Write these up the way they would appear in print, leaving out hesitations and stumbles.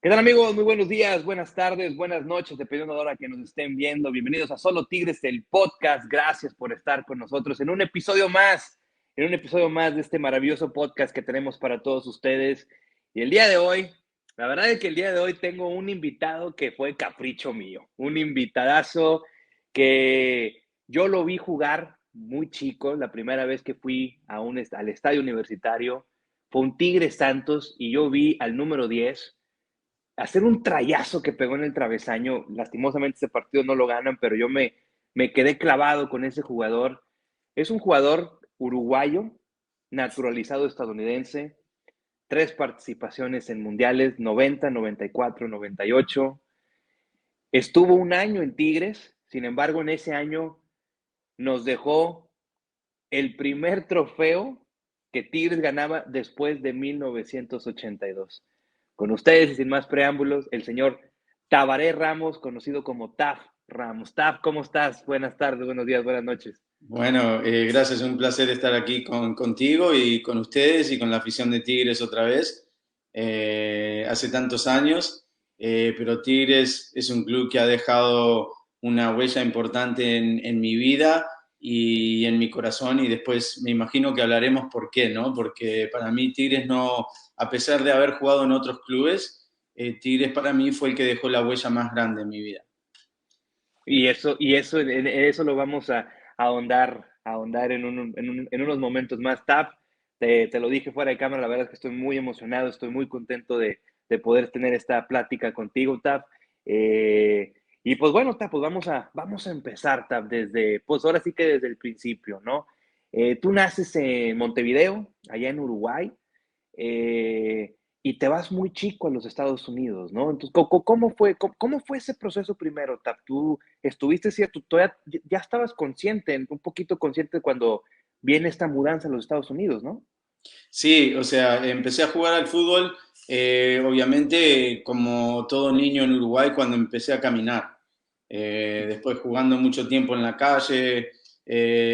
¿Qué tal, amigos? Muy buenos días, buenas tardes, buenas noches, dependiendo de la hora que nos estén viendo. Bienvenidos a Solo Tigres, el podcast. Gracias por estar con nosotros en un episodio más de este maravilloso podcast que tenemos para todos ustedes. Y el día de hoy, la verdad es que el día de hoy tengo un invitado que fue capricho mío, un invitadazo que yo lo vi jugar muy chico, la primera vez que fui al estadio universitario, fue un Tigres Santos y yo vi al número 10 hacer un trayazo que pegó en el travesaño. Lastimosamente ese partido no lo ganan, pero me quedé clavado con ese jugador. Es un jugador uruguayo, naturalizado estadounidense, 3 participaciones en mundiales, 90, 94, 98. Estuvo un año en Tigres, sin embargo en ese año nos dejó el primer trofeo que Tigres ganaba después de 1982. Con ustedes y sin más preámbulos, el señor Tabaré Ramos, conocido como Taf Ramos. Taf, ¿cómo estás? Buenas tardes, buenos días, buenas noches. Bueno, gracias, un placer estar aquí contigo y con ustedes y con la afición de Tigres otra vez. Hace tantos años, pero Tigres es un club que ha dejado una huella importante en mi vida y en mi corazón, y después me imagino que hablaremos por qué, ¿no? Porque para mí Tigres no, a pesar de haber jugado en otros clubes, Tigres para mí fue el que dejó la huella más grande en mi vida. En eso lo vamos a ahondar en unos momentos más. Taf, te lo dije fuera de cámara, la verdad es que estoy muy emocionado, estoy muy contento de poder tener esta plática contigo, Taf. Eh, y pues bueno, Taf, pues vamos a empezar, Taf, pues ahora sí que desde el principio, ¿no? Tú naces en Montevideo, allá en Uruguay, y te vas muy chico a los Estados Unidos, ¿no? Entonces, cómo fue ese proceso primero, Tap? Tú estuviste, cierto, tú ya estabas consciente, un poquito consciente cuando viene esta mudanza a los Estados Unidos, ¿no? Sí, o sea, empecé a jugar al fútbol, obviamente como todo niño en Uruguay cuando empecé a caminar. Después jugando mucho tiempo en la calle.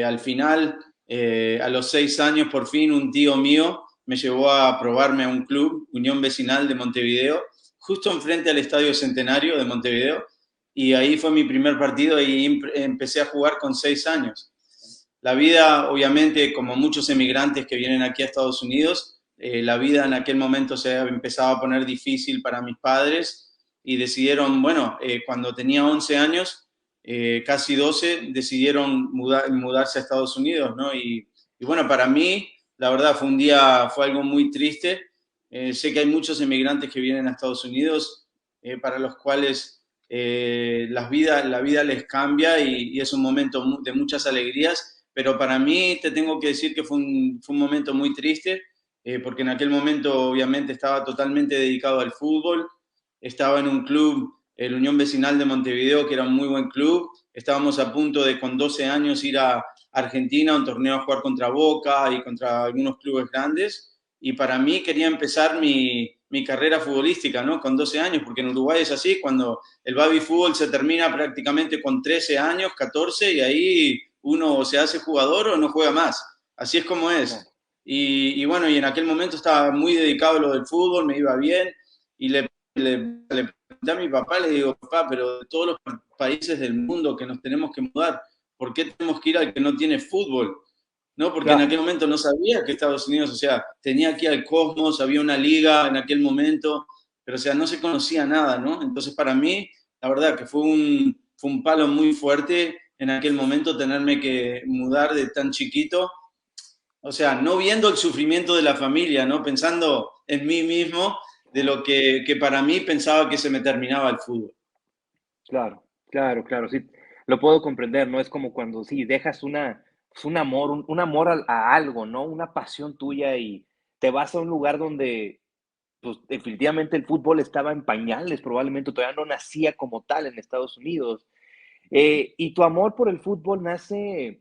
Al final, a los 6 años, por fin, un tío mío me llevó a probarme a un club, Unión Vecinal de Montevideo, justo enfrente al Estadio Centenario de Montevideo, y ahí fue mi primer partido y empecé a jugar con 6 años. La vida, obviamente, como muchos emigrantes que vienen aquí a Estados Unidos, la vida en aquel momento se empezaba a poner difícil para mis padres y decidieron, bueno, cuando tenía 11 años, casi 12, decidieron mudarse a Estados Unidos, ¿no? Y bueno, para mí, la verdad, fue algo muy triste. Sé que hay muchos emigrantes que vienen a Estados Unidos, para los cuales la vida les cambia y es un momento de muchas alegrías, pero para mí te tengo que decir que fue un momento muy triste, porque en aquel momento obviamente estaba totalmente dedicado al fútbol, estaba en un club, el Unión Vecinal de Montevideo, que era un muy buen club, estábamos a punto de con 12 años ir a Argentina a un torneo a jugar contra Boca y contra algunos clubes grandes, y para mí quería empezar mi carrera futbolística, ¿no? Con 12 años, porque en Uruguay es así, cuando el baby fútbol se termina prácticamente con 13 años, 14, y ahí uno se hace jugador o no juega más. Así es como Claro. es. Y bueno, y en aquel momento estaba muy dedicado a lo del fútbol, me iba bien, y le pregunté a mi papá, le digo, papá, pero de todos los países del mundo que nos tenemos que mudar, ¿por qué tenemos que ir al que no tiene fútbol? ¿No? Porque en Ya, aquel momento no sabía que Estados Unidos, o sea, tenía aquí al Cosmos, había una liga en aquel momento, pero o sea, no se conocía nada, ¿no? Entonces para mí, la verdad que fue un palo muy fuerte en aquel momento tenerme que mudar de tan chiquito, o sea, no viendo el sufrimiento de la familia, ¿no? Pensando en mí mismo, de lo que para mí pensaba que se me terminaba el fútbol. claro, claro, claro, sí, lo puedo comprender, ¿no? Es como cuando sí dejas pues un amor, un amor a algo, ¿no? Una pasión tuya y te vas a un lugar donde pues definitivamente el fútbol estaba en pañales, probablemente todavía no nacía como tal en Estados Unidos. Y tu amor por el fútbol nace,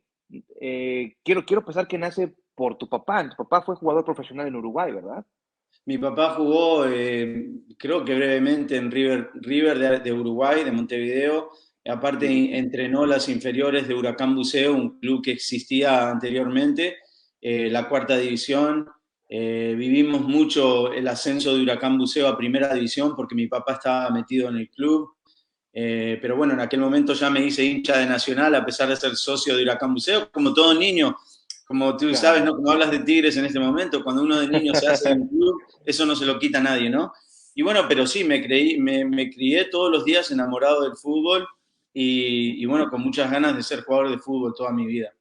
quiero pensar que nace por tu papá. Tu papá fue jugador profesional en Uruguay, ¿verdad? Mi papá jugó, creo que brevemente en River de Uruguay, de Montevideo. Aparte, Ujú. entrenó las inferiores de Huracán Buceo, un club que existía anteriormente, la cuarta división. Vivimos mucho el ascenso de Huracán Buceo a Primera División porque mi papá estaba metido en el club. Pero bueno, en aquel momento ya me hice hincha de Nacional a pesar de ser socio de Huracán Buceo, como todo niño, como tú sabes, ¿no? Claro. Como hablas de Tigres en este momento, cuando uno de niño se hace de un club, eso no se lo quita a nadie, ¿no? Y bueno, pero sí, me crié todos los días enamorado del fútbol y bueno, con muchas ganas de ser jugador de fútbol toda mi vida.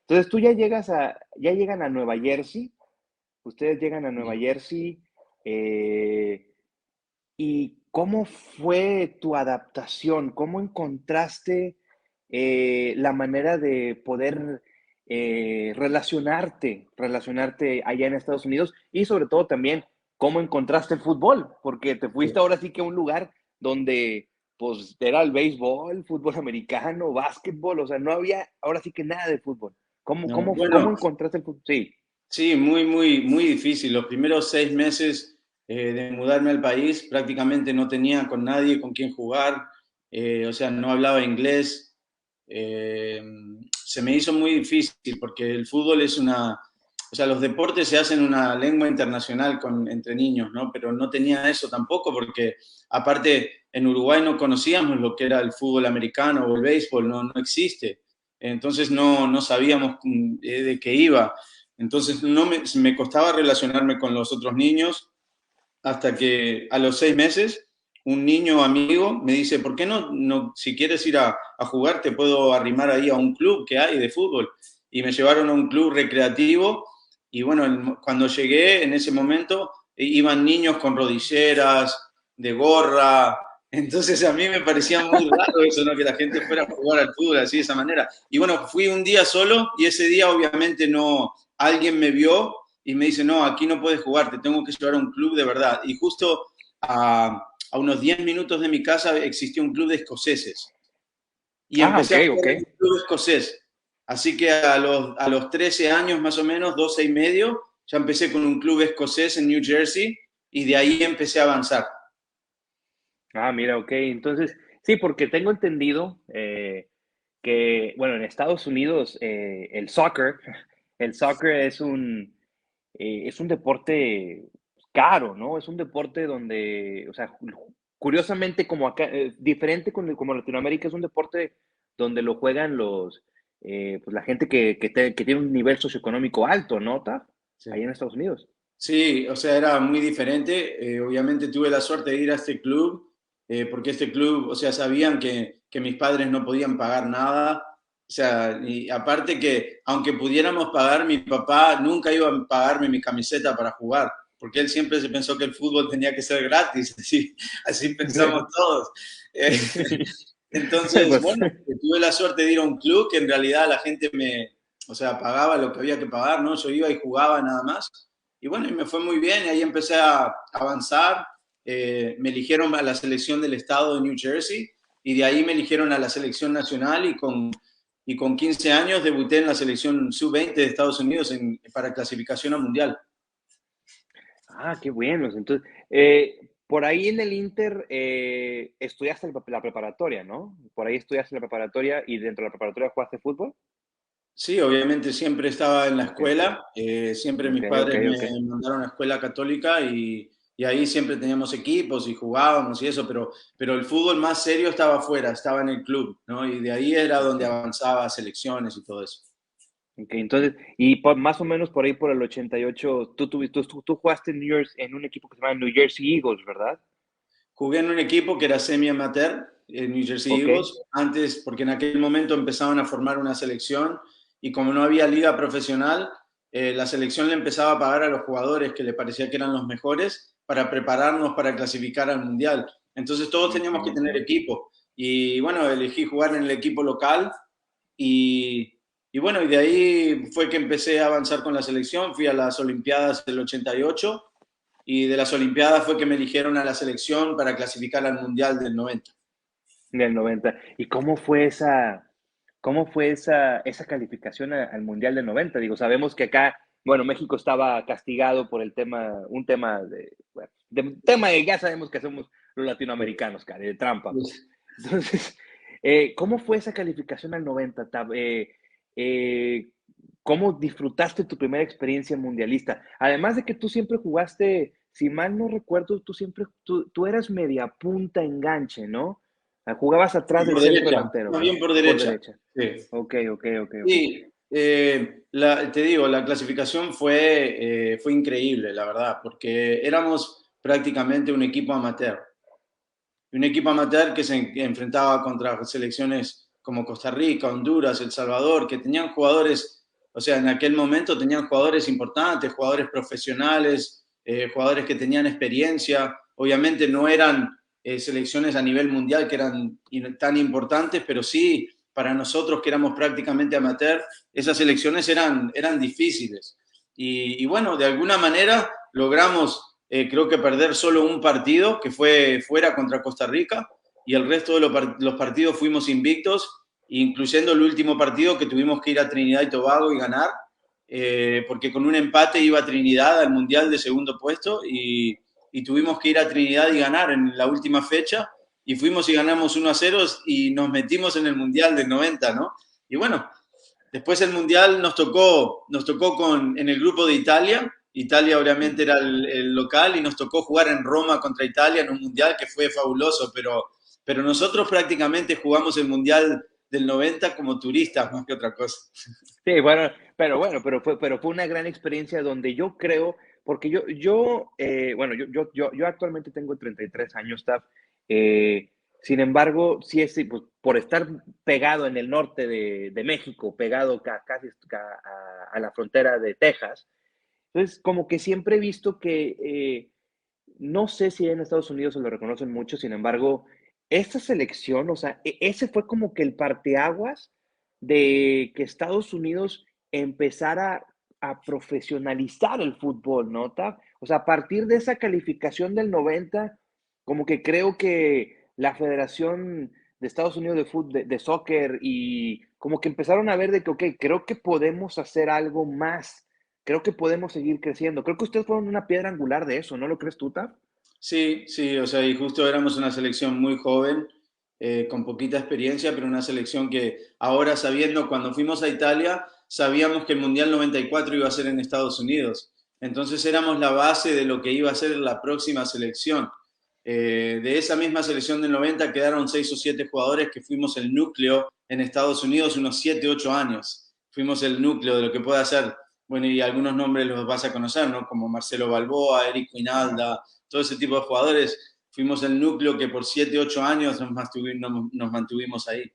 Entonces tú ya llegan a Nueva Jersey, ustedes llegan a Nueva Jersey, eh, ¿y cómo fue tu adaptación? ¿Cómo encontraste la manera de poder relacionarte allá en Estados Unidos? Y sobre todo también, ¿cómo encontraste el fútbol? Porque te fuiste ahora sí que a un lugar donde pues era el béisbol, fútbol americano, básquetbol, o sea, no había ahora sí que nada de fútbol. No, ¿Cómo bueno, encontraste el fútbol? Sí, sí, muy difícil. Los primeros 6 meses de mudarme al país prácticamente no tenía con nadie con quien jugar, o sea, no hablaba inglés. Eh, Se me hizo muy difícil porque el fútbol es o sea, los deportes se hacen una lengua internacional entre niños, ¿no? Pero no tenía eso tampoco porque aparte en Uruguay no conocíamos lo que era el fútbol americano o el béisbol, no existe. Entonces no sabíamos de qué iba. Entonces me costaba relacionarme con los otros niños hasta que a los 6 meses un niño amigo me dice, ¿por qué si quieres ir a jugar, te puedo arrimar ahí a un club que hay de fútbol? Y me llevaron a un club recreativo y bueno, cuando llegué en ese momento iban niños con rodilleras, de gorra, entonces a mí me parecía muy raro eso, ¿no? Que la gente fuera a jugar al fútbol así de esa manera. Y bueno, fui un día solo y ese día obviamente no, alguien me vio y me dice, no, aquí no puedes jugar, te tengo que llevar a un club de verdad. Y justo a unos 10 minutos de mi casa existía un club de escoceses. Y ah, empecé ok, a ok. jugar en un club escocés. Así que a los 13 años más o menos, 12 y medio, ya empecé con un club escocés en New Jersey y de ahí empecé a avanzar. Ah, mira, ok. Entonces, sí, porque tengo entendido que, bueno, en Estados Unidos el soccer es un deporte caro, ¿no? Es un deporte donde, o sea, curiosamente como acá, diferente como Latinoamérica, es un deporte donde lo juegan pues la gente que tiene un nivel socioeconómico alto, ¿no, Taf? Sí. Ahí en Estados Unidos. Sí, o sea, era muy diferente. Obviamente tuve la suerte de ir a este club, porque este club, o sea, sabían que mis padres no podían pagar nada. O sea, y aparte que aunque pudiéramos pagar, mi papá nunca iba a pagarme mi camiseta para jugar, porque él siempre se pensó que el fútbol tenía que ser gratis, así pensamos todos. Eh, entonces, Pues, bueno, tuve la suerte de ir a un club que en realidad la gente o sea, pagaba lo que había que pagar, ¿no? Yo iba y jugaba nada más. Y bueno, y me fue muy bien y ahí empecé a avanzar. Me eligieron a la selección del estado de New Jersey y de ahí me eligieron a la selección nacional y con 15 años debuté en la selección sub-20 de Estados Unidos para clasificación a mundial. ah, qué buenos. Entonces, por ahí en el Inter estudiaste la preparatoria, ¿no? Por ahí estudiaste la preparatoria y dentro de la preparatoria jugaste fútbol. Sí, obviamente siempre estaba en la Ok, escuela, siempre ok, mis ok, padres me ok. mandaron a escuela católica y ahí siempre teníamos equipos y jugábamos y eso, pero el fútbol más serio estaba afuera, estaba en el club, ¿no? Y de ahí era donde Ok, avanzaba a selecciones y todo eso. ok, entonces, más o menos por ahí por el 88, tú jugaste en un equipo que se llama New Jersey Eagles, ¿verdad? Jugué en un equipo que era semi-amateur, en New Jersey Ok, Eagles, antes, porque en aquel momento empezaban a formar una selección y como no había liga profesional, la selección le empezaba a pagar a los jugadores que le parecía que eran los mejores para prepararnos para clasificar al Mundial. Entonces todos ok, teníamos que ok. tener equipo. Y bueno, elegí jugar en el equipo local y, y bueno, y de ahí fue que empecé a avanzar con la selección. Fui a las Olimpiadas del 88 y de las Olimpiadas fue que me eligieron a la selección para clasificar al Mundial del 90. Del 90. ¿Y cómo fue esa calificación al Mundial del 90? Digo, sabemos que acá, bueno, México estaba castigado por un tema bueno, tema de, ya sabemos que somos los latinoamericanos, cara, de trampa, pues. Entonces, ¿cómo fue esa calificación al 90? Eh, ¿Cómo disfrutaste tu primera experiencia mundialista? Además de que tú siempre jugaste, si mal no recuerdo, tú eras media punta enganche, ¿no? Jugabas atrás del Por centro derecha, delantero, más ¿no? bien por Por derecha. derecha. Sí. Ok, ok, ok, ok. Sí, te digo, la clasificación fue increíble, la verdad, porque éramos prácticamente un equipo amateur. Un equipo amateur que se enfrentaba contra selecciones como Costa Rica, Honduras, El Salvador, que tenían jugadores, o sea, en aquel momento tenían jugadores importantes, jugadores profesionales, jugadores que tenían experiencia. Obviamente no eran selecciones a nivel mundial que eran tan importantes, pero sí para nosotros que éramos prácticamente amateur, esas selecciones eran difíciles. Y bueno, de alguna manera logramos, creo que perder solo un partido, que fue fuera contra Costa Rica, y el resto de los partidos fuimos invictos, incluyendo el último partido que tuvimos que ir a Trinidad y Tobago y ganar, porque con un empate iba Trinidad al Mundial de segundo puesto y tuvimos que ir a Trinidad y ganar en la última fecha, y fuimos y ganamos 1-0 y nos metimos en el Mundial del 90, ¿no? Y bueno, después el Mundial nos tocó en el grupo de Italia. Italia obviamente era el local y nos tocó jugar en Roma contra Italia en un Mundial que fue fabuloso, pero nosotros prácticamente jugamos el Mundial del 90 como turistas más que otra cosa. Sí, pero fue una gran experiencia donde yo creo, porque yo actualmente tengo 33 años, Taf. eh, Sin embargo, sí pues, por estar pegado en el norte de México, pegado casi a la frontera de Texas, entonces como que siempre he visto que, no sé si en Estados Unidos se lo reconocen mucho, sin embargo, esta selección, o sea, ese fue como que el parteaguas de que Estados Unidos empezara a profesionalizar el fútbol, ¿no, Taf? O sea, a partir de esa calificación del 90, como que creo que la Federación de Estados Unidos de soccer y como que empezaron a ver de que, ok, creo que podemos hacer algo más, creo que podemos seguir creciendo. Creo que ustedes fueron una piedra angular de eso, ¿no lo crees tú, Taf? Sí, sí, o sea, y justo éramos una selección muy joven, con poquita experiencia, pero una selección que ahora sabiendo, cuando fuimos a Italia, sabíamos que el Mundial 94 iba a ser en Estados Unidos. Entonces éramos la base de lo que iba a ser la próxima selección. De esa misma selección del 90 quedaron 6 o 7 jugadores que fuimos el núcleo en Estados Unidos unos 7, 8 años. Fuimos el núcleo de lo que puede hacer, bueno, y algunos nombres los vas a conocer, ¿no? Como Marcelo Balboa, Eric Winalda, todo ese tipo de jugadores, fuimos el núcleo que por 7, 8 años nos mantuvimos ahí.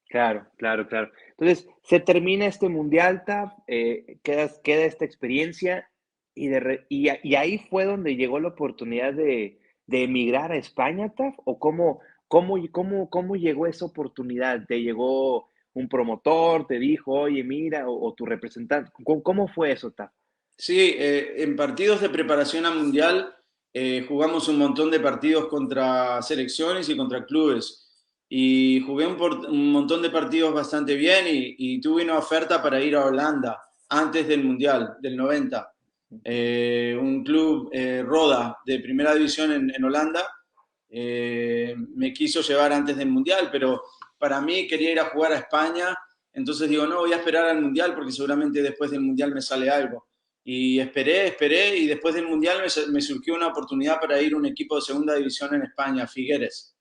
Claro, claro, claro. Entonces, se termina este mundial, Taf, queda esta experiencia y ahí fue donde llegó la oportunidad de emigrar a España, Taf, o cómo llegó esa oportunidad. ¿Te llegó un promotor, te dijo, oye, mira, o tu representante? ¿Cómo fue eso, Taf? Sí, en partidos de preparación a Mundial jugamos un montón de partidos contra selecciones y contra clubes. Y jugué un montón de partidos bastante bien y tuve una oferta para ir a Holanda antes del Mundial, del 90. Un club, Roda, de primera división en Holanda, me quiso llevar antes del Mundial, pero para mí quería ir a jugar a España. Entonces digo, no, voy a esperar al Mundial porque seguramente después del Mundial me sale algo. Y esperé y después del Mundial me surgió una oportunidad para ir a un equipo de segunda división en España, Figueres.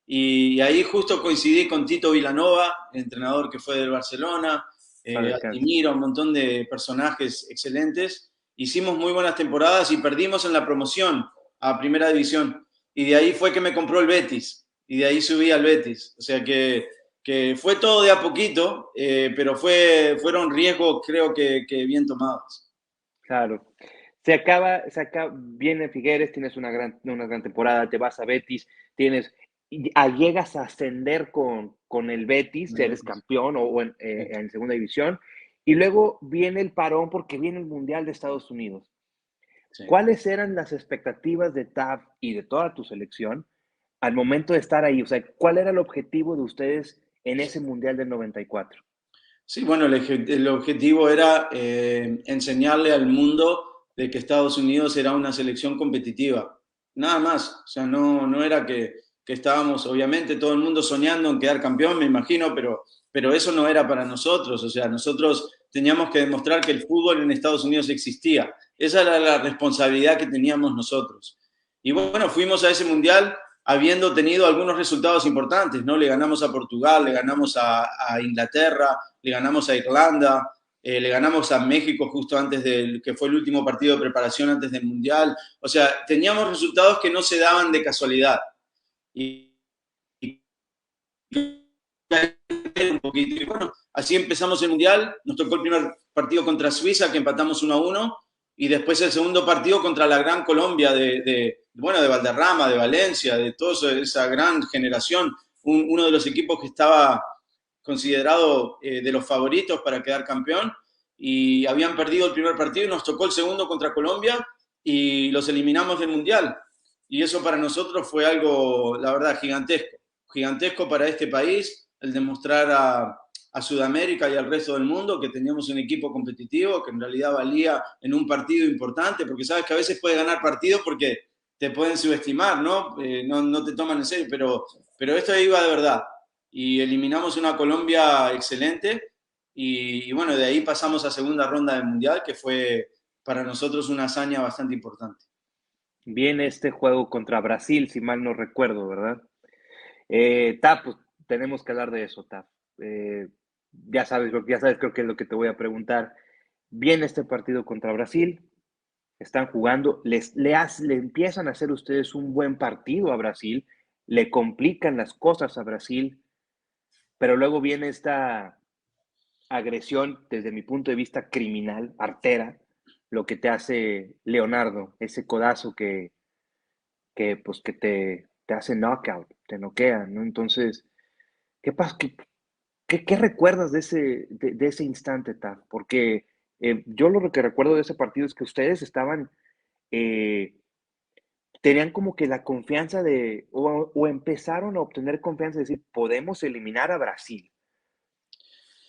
Y ahí justo coincidí con Tito Vilanova, entrenador que fue del Barcelona, Para descanso. Altimira, un montón de personajes excelentes. Hicimos muy buenas temporadas y perdimos en la promoción a Primera División. Y de ahí fue que me compró el Betis. Y de ahí subí al Betis. O sea que fue todo de a poquito, pero fueron riesgos creo que bien tomados. Claro. Viene Figueres, tienes una gran temporada, te vas a Betis, llegas a ascender con el Betis, eres campeón en segunda división, y luego viene el parón porque viene el Mundial de Estados Unidos. Sí. ¿Cuáles eran las expectativas de TAF y de toda tu selección al momento de estar ahí? O sea, ¿cuál era el objetivo de ustedes en ese Mundial del 94? Sí, bueno, el objetivo era enseñarle al mundo de que Estados Unidos era una selección competitiva. Nada más. O sea, no era que estábamos, obviamente, todo el mundo soñando en quedar campeón, me imagino, pero eso no era para nosotros. O sea, nosotros teníamos que demostrar que el fútbol en Estados Unidos existía. Esa era la responsabilidad que teníamos nosotros. Y bueno, fuimos a ese mundial habiendo tenido algunos resultados importantes, ¿no? Le ganamos a Portugal, le ganamos a Inglaterra, le ganamos a Irlanda, le ganamos a México justo antes del, que fue el último partido de preparación antes del mundial. O sea, teníamos resultados que no se daban de casualidad. Y un poquito. Y bueno, así empezamos el Mundial, nos tocó el primer partido contra Suiza, que empatamos 1-1, y después el segundo partido contra la gran Colombia bueno, de Valderrama, de Valencia, de toda esa gran generación, uno de los equipos que estaba considerado de los favoritos para quedar campeón, y habían perdido el primer partido y nos tocó el segundo contra Colombia y los eliminamos del Mundial. Y eso para nosotros fue algo, la verdad, gigantesco. Gigantesco para este país, el demostrar a Sudamérica y al resto del mundo que teníamos un equipo competitivo, que en realidad valía en un partido importante, porque sabes que a veces puedes ganar partidos porque te pueden subestimar, ¿no? No te toman en serio, pero esto iba de verdad. Y eliminamos una Colombia excelente y bueno, de ahí pasamos a segunda ronda del Mundial, que fue para nosotros una hazaña bastante importante. Viene este juego contra Brasil, si mal no recuerdo, ¿verdad? Tap, pues tenemos que hablar de eso, Tap. Ya sabes, creo que es lo que te voy a preguntar. Viene este partido contra Brasil, están jugando, le empiezan a hacer ustedes un buen partido a Brasil, le complican las cosas a Brasil, pero luego viene esta agresión, desde mi punto de vista criminal, artera, lo que te hace Leonardo, ese codazo pues, que te hace knockout, te noquea, ¿no? Entonces, ¿qué pasa? ¿Qué recuerdas de ese instante, Taf? Porque yo lo que recuerdo de ese partido es que ustedes estaban, eh, tenían como que la confianza o empezaron a obtener confianza de decir, podemos eliminar a Brasil.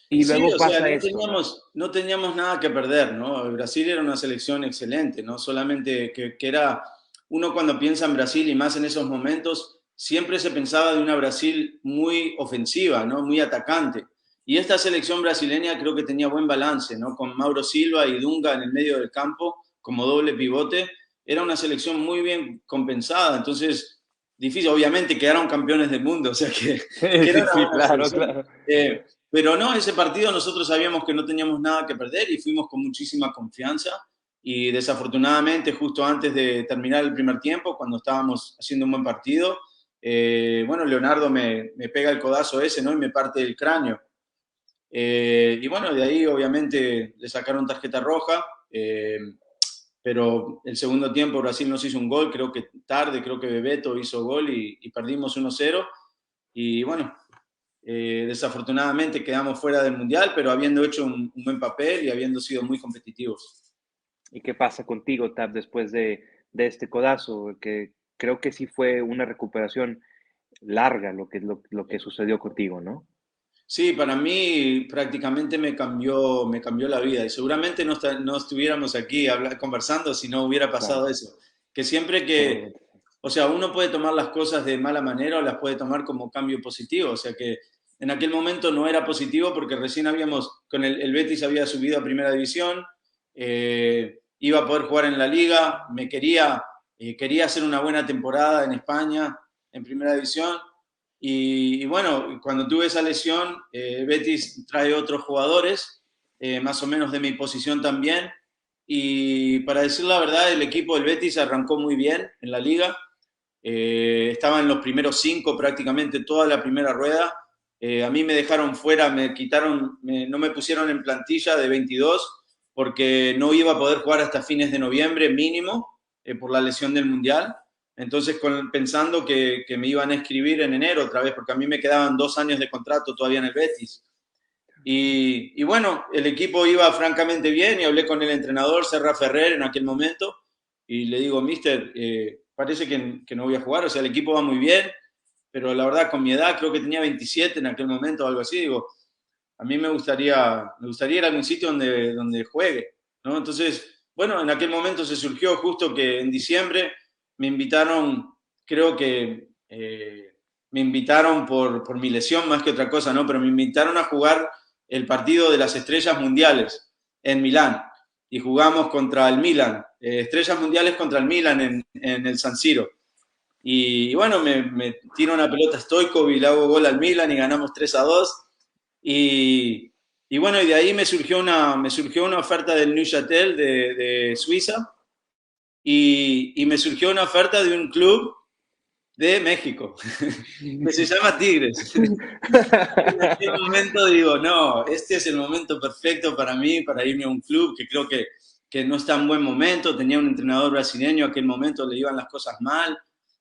Y Sí, luego o sea, pasa esto, ¿no? no teníamos nada que perder, ¿no? Brasil era una selección excelente, ¿no? Solamente que era, uno cuando piensa en Brasil y más en esos momentos, siempre se pensaba de una Brasil muy ofensiva, ¿no? Muy atacante. Y esta selección brasileña creo que tenía buen balance, ¿no? Con Mauro Silva y Dunga en el medio del campo como doble pivote, era una selección muy bien compensada, entonces, difícil, obviamente quedaron campeones del mundo, o sea que era Sí, una sí, buena claro, selección. claro. Pero no, ese partido nosotros sabíamos que no teníamos nada que perder y fuimos con muchísima confianza. Y desafortunadamente, justo antes de terminar el primer tiempo, cuando estábamos haciendo un buen partido, bueno, Leonardo me pega el codazo ese, ¿no? Y me parte el cráneo. Y bueno, de ahí obviamente le sacaron tarjeta roja, pero el segundo tiempo Brasil nos hizo un gol, creo que tarde, creo que Bebeto hizo gol y perdimos 1-0. Y bueno, desafortunadamente quedamos fuera del Mundial, pero habiendo hecho un buen papel y habiendo sido muy competitivos. ¿Y qué pasa contigo, Tap, después de este codazo? Que creo que sí fue una recuperación larga lo que sucedió contigo, ¿no? Sí, para mí prácticamente me cambió la vida y seguramente no estuviéramos aquí conversando si no hubiera pasado Claro, eso. Que siempre que, probablemente sí. o sea, uno puede tomar las cosas de mala manera o las puede tomar como cambio positivo. O sea que en aquel momento no era positivo porque recién con el Betis había subido a primera división, iba a poder jugar en la liga, quería hacer una buena temporada en España, en primera división. Y bueno, cuando tuve esa lesión, Betis trae otros jugadores, más o menos de mi posición también. Y para decir la verdad, el equipo del Betis arrancó muy bien en la liga. Estaba en los primeros 5 prácticamente toda la primera rueda. A mí me dejaron fuera, no me pusieron en plantilla de 22 porque no iba a poder jugar hasta fines de noviembre mínimo por la lesión del Mundial. Entonces, pensando que me iban a escribir en enero otra vez, porque a mí me quedaban 2 años de contrato todavía en el Betis. Y bueno, el equipo iba francamente bien y hablé con el entrenador, Serra Ferrer, en aquel momento, y le digo, mister, parece que no voy a jugar, o sea, el equipo va muy bien, pero la verdad, con mi edad, creo que tenía 27 en aquel momento o algo así, digo, a mí me gustaría ir a algún sitio donde juegue, ¿no? Entonces, bueno, en aquel momento se surgió justo que en diciembre me invitaron, creo que me invitaron por mi lesión más que otra cosa, ¿no? Pero me invitaron a jugar el partido de las estrellas mundiales en Milán y jugamos contra el Milan, estrellas mundiales contra el Milan en el San Siro. Y bueno, me tiro una pelota estoico y le hago gol al Milan y ganamos 3-2. Y, y bueno, y de ahí me surgió una oferta del Neuchâtel de Suiza y me surgió una oferta de un club de México, que se llama Tigres. En aquel momento digo, no, este es el momento perfecto para mí, para irme a un club que creo que no está en buen momento. Tenía un entrenador brasileño, a aquel momento le iban las cosas mal.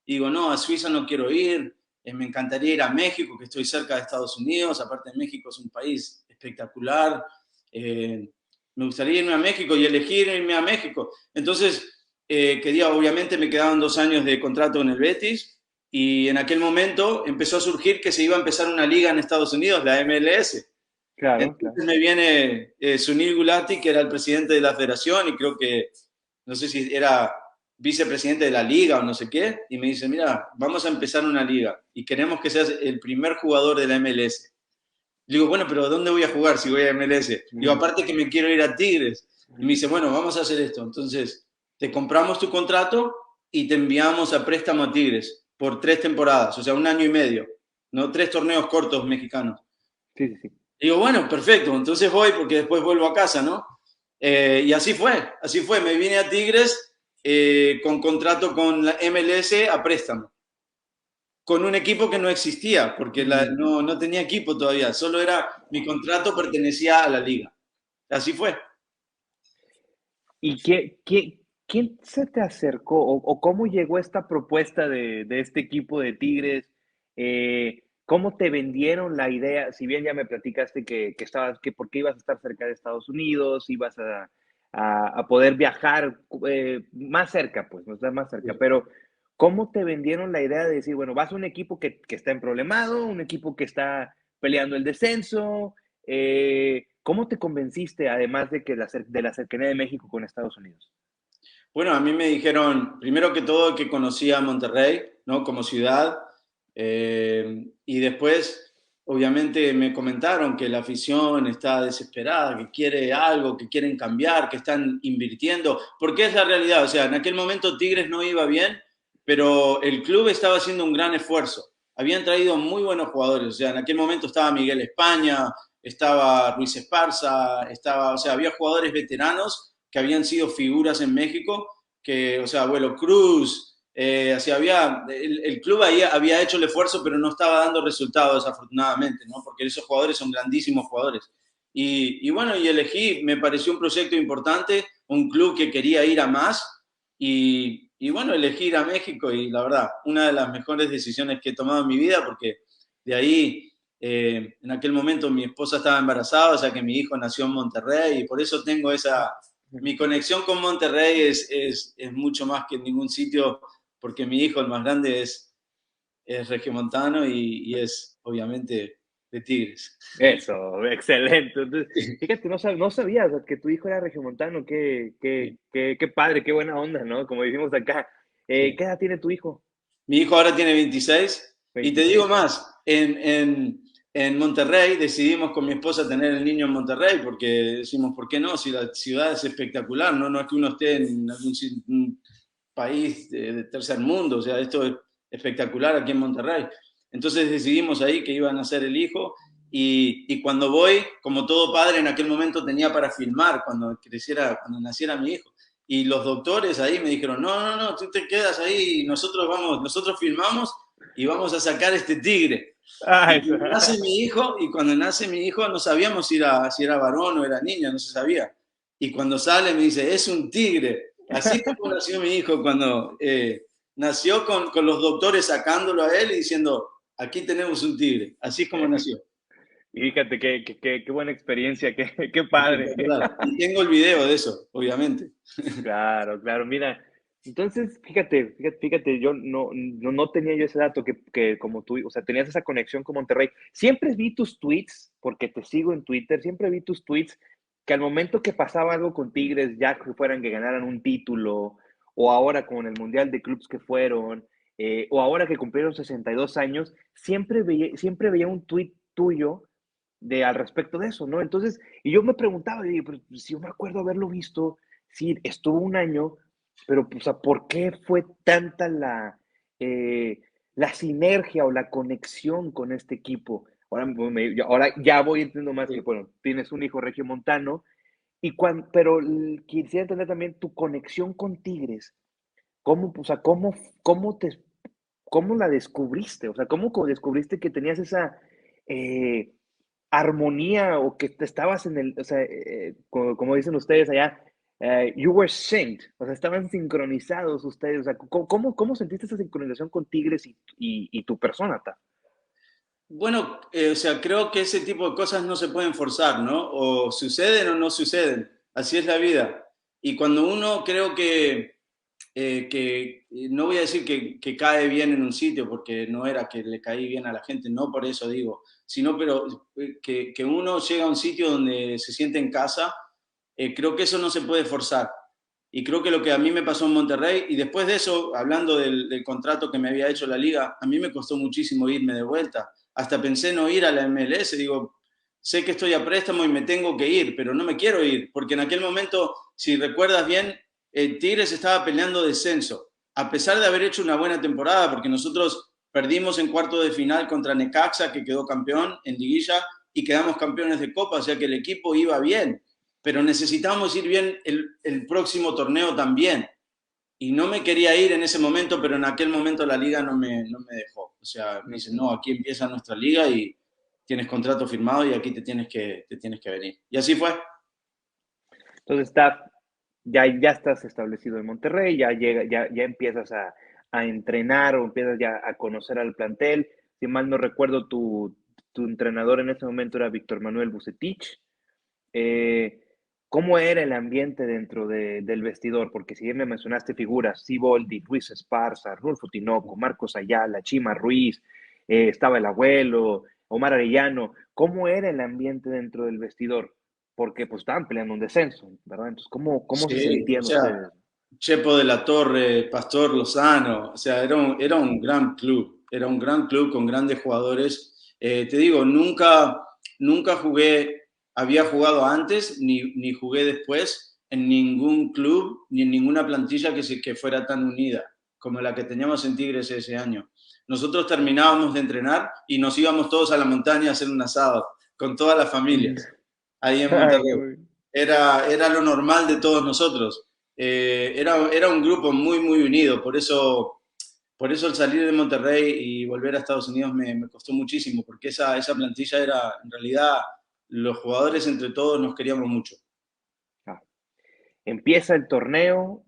Digo, no, a Suiza no quiero ir, me encantaría ir a México, que estoy cerca de Estados Unidos. Aparte, México es un país espectacular. Me gustaría irme a México y elegir irme a México. Entonces, quería, obviamente, me quedaban 2 años de contrato en el Betis. Y en aquel momento empezó a surgir que se iba a empezar una liga en Estados Unidos, la MLS. Claro, Entonces claro. me viene Sunil Gulati, que era el presidente de la federación, y creo que, no sé si era vicepresidente de la liga o no sé qué, y me dice, mira, vamos a empezar una liga y queremos que seas el primer jugador de la MLS. Digo, bueno, pero ¿dónde voy a jugar si voy a MLS? Digo, Mm, aparte que me quiero ir a Tigres. Y me mm. dice, bueno, vamos a hacer esto. Entonces, te compramos tu contrato y te enviamos a préstamo a Tigres por 3 temporadas, o sea, 1 año y medio, ¿no? 3 torneos cortos mexicanos. Sí, sí, sí. Digo, bueno, perfecto, entonces voy porque después vuelvo a casa, ¿no? Y así fue, me vine a Tigres con contrato con la MLS a préstamo, con un equipo que no existía, porque Mm. no tenía equipo todavía, solo era, mi contrato pertenecía a la liga. Así fue. ¿Y quién se te acercó o cómo llegó esta propuesta de este equipo de Tigres? ¿Cómo te vendieron la idea? Si bien ya me platicaste que estabas, que porque ibas a estar cerca de Estados Unidos, ibas a poder viajar más cerca, pues, no estar más cerca, pero ¿cómo te vendieron la idea de decir, bueno, vas a un equipo que está en problemado, un equipo que está peleando el descenso? ¿Cómo te convenciste, además de que de la cercanía de México con Estados Unidos? Bueno, a mí me dijeron, primero que todo, que conocía Monterrey, ¿no? Como ciudad, y después, obviamente, me comentaron que la afición está desesperada, que quiere algo, que quieren cambiar, que están invirtiendo, porque es la realidad, o sea, en aquel momento Tigres no iba bien, pero el club estaba haciendo un gran esfuerzo. Habían traído muy buenos jugadores, o sea, en aquel momento estaba Miguel España, estaba Ruiz Esparza, estaba, o sea, había jugadores veteranos que habían sido figuras en México, que, o sea, Abuelo Cruz, así el club ahí había hecho el esfuerzo, pero no estaba dando resultados, desafortunadamente, ¿no? Porque esos jugadores son grandísimos jugadores. Y bueno, y elegí, me pareció un proyecto importante, un club que quería ir a más, y bueno, elegí ir a México, y la verdad, una de las mejores decisiones que he tomado en mi vida, porque de ahí, en aquel momento mi esposa estaba embarazada, o sea que mi hijo nació en Monterrey, y por eso tengo esa, mi conexión con Monterrey es mucho más que en ningún sitio, porque mi hijo, el más grande, es regiomontano y es obviamente de Tigres. Eso, excelente. Entonces, fíjate, no sabía, o sea, que tu hijo era regiomontano, Sí, qué padre, qué buena onda, ¿no? Como decimos acá. ¿Qué sí. edad tiene tu hijo? Mi hijo ahora tiene 26 y te digo 26. más, en Monterrey decidimos con mi esposa tener el niño en Monterrey porque decimos, ¿por qué no? Si la ciudad es espectacular, no es que uno esté en algún un país de tercer mundo, o sea, esto es espectacular aquí en Monterrey. Entonces decidimos ahí que iban a ser el hijo y cuando voy, como todo padre en aquel momento tenía para filmar cuando creciera, cuando naciera mi hijo. Y los doctores ahí me dijeron, no, tú te quedas ahí, nosotros filmamos y vamos a sacar este tigre. Ah, Y eso. cuando nace mi hijo no sabíamos si era varón o era niña, no se sabía. Y cuando sale me dice, es un tigre. Así como nació mi hijo cuando nació con los doctores sacándolo a él y diciendo, aquí tenemos un tigre. Así es como nació. Y fíjate qué buena experiencia, qué padre. Espectacular. Y tengo el video de eso, obviamente. Claro, claro. Mira, entonces, fíjate, yo no tenía yo ese dato que como tú, o sea, tenías esa conexión con Monterrey. Siempre vi tus tweets, porque te sigo en Twitter, siempre vi tus tweets que al momento que pasaba algo con Tigres, ya que fueran que ganaran un título, o ahora con el Mundial de Clubs que fueron, o ahora que cumplieron 62 años, siempre veía un tweet tuyo al respecto de eso, ¿no? Entonces, y yo me preguntaba, digo, pero si yo me acuerdo haberlo visto, sí, estuvo un año, pero, pues, ¿por qué fue tanta eh, la sinergia o la conexión con este equipo? Ahora ya voy entendiendo más que, Sí. bueno, tienes un hijo regiomontano, pero quisiera entender también tu conexión con Tigres. ¿Cómo, o sea, cómo te, cómo la descubriste? O sea, ¿cómo descubriste que tenías esa eh, armonía o que te estabas en el, o sea, como dicen ustedes allá, you were synced, o sea, estaban sincronizados ustedes, o sea, ¿cómo sentiste esa sincronización con Tigres y tu persona, Ta? Bueno, o sea, creo que ese tipo de cosas no se pueden forzar, ¿no? O suceden o no suceden. Así es la vida. Y cuando uno creo que no voy a decir que cae bien en un sitio, porque no era que le caí bien a la gente, no por eso digo, sino pero que uno llega a un sitio donde se siente en casa, creo que eso no se puede forzar. Y creo que lo que a mí me pasó en Monterrey, y después de eso, hablando del contrato que me había hecho la liga, a mí me costó muchísimo irme de vuelta. Hasta pensé no ir a la MLS, digo, sé que estoy a préstamo y me tengo que ir, pero no me quiero ir, porque en aquel momento, si recuerdas bien, Tigres estaba peleando descenso, a pesar de haber hecho una buena temporada, porque nosotros perdimos en cuarto de final contra Necaxa, que quedó campeón en liguilla, y quedamos campeones de Copa, o sea que el equipo iba bien, pero necesitábamos ir bien el próximo torneo también. Y no me quería ir en ese momento, pero en aquel momento la liga no me dejó. O sea, me dice, Ujú. no, aquí empieza nuestra liga y tienes contrato firmado y aquí te tienes que venir. Y así fue. Entonces ya estás establecido en Monterrey, ya empiezas a entrenar o empiezas ya a conocer al plantel. Si mal no recuerdo, tu entrenador en ese momento era Víctor Manuel Bucetich. Eh, ¿Cómo era el ambiente dentro del vestidor? Porque si bien me mencionaste figuras, Siboldi, Luis Esparza, Rulfo Tinoco, Marcos Ayala, Chima Ruiz, estaba el abuelo, Omar Arellano, ¿cómo era el ambiente dentro del vestidor? Porque pues estaban peleando un descenso, ¿verdad? Entonces, ¿cómo se Sí, o sentían sea, ustedes? Chepo de la Torre, Pastor Lozano, o sea, era un gran club, era un gran club con grandes jugadores. Te digo, nunca jugué, había jugado antes ni jugué después en ningún club ni en ninguna plantilla que fuera tan unida como la que teníamos en Tigres ese año. Nosotros terminábamos de entrenar y nos íbamos todos a la montaña a hacer un asado con todas las familias ahí en Ay, qué Monterrey. bueno. Era lo normal de todos nosotros. Era un grupo muy, muy unido, por eso el salir de Monterrey y volver a Estados Unidos me costó muchísimo, porque esa plantilla era, en realidad, los jugadores entre todos nos queríamos mucho. Ah, empieza el torneo,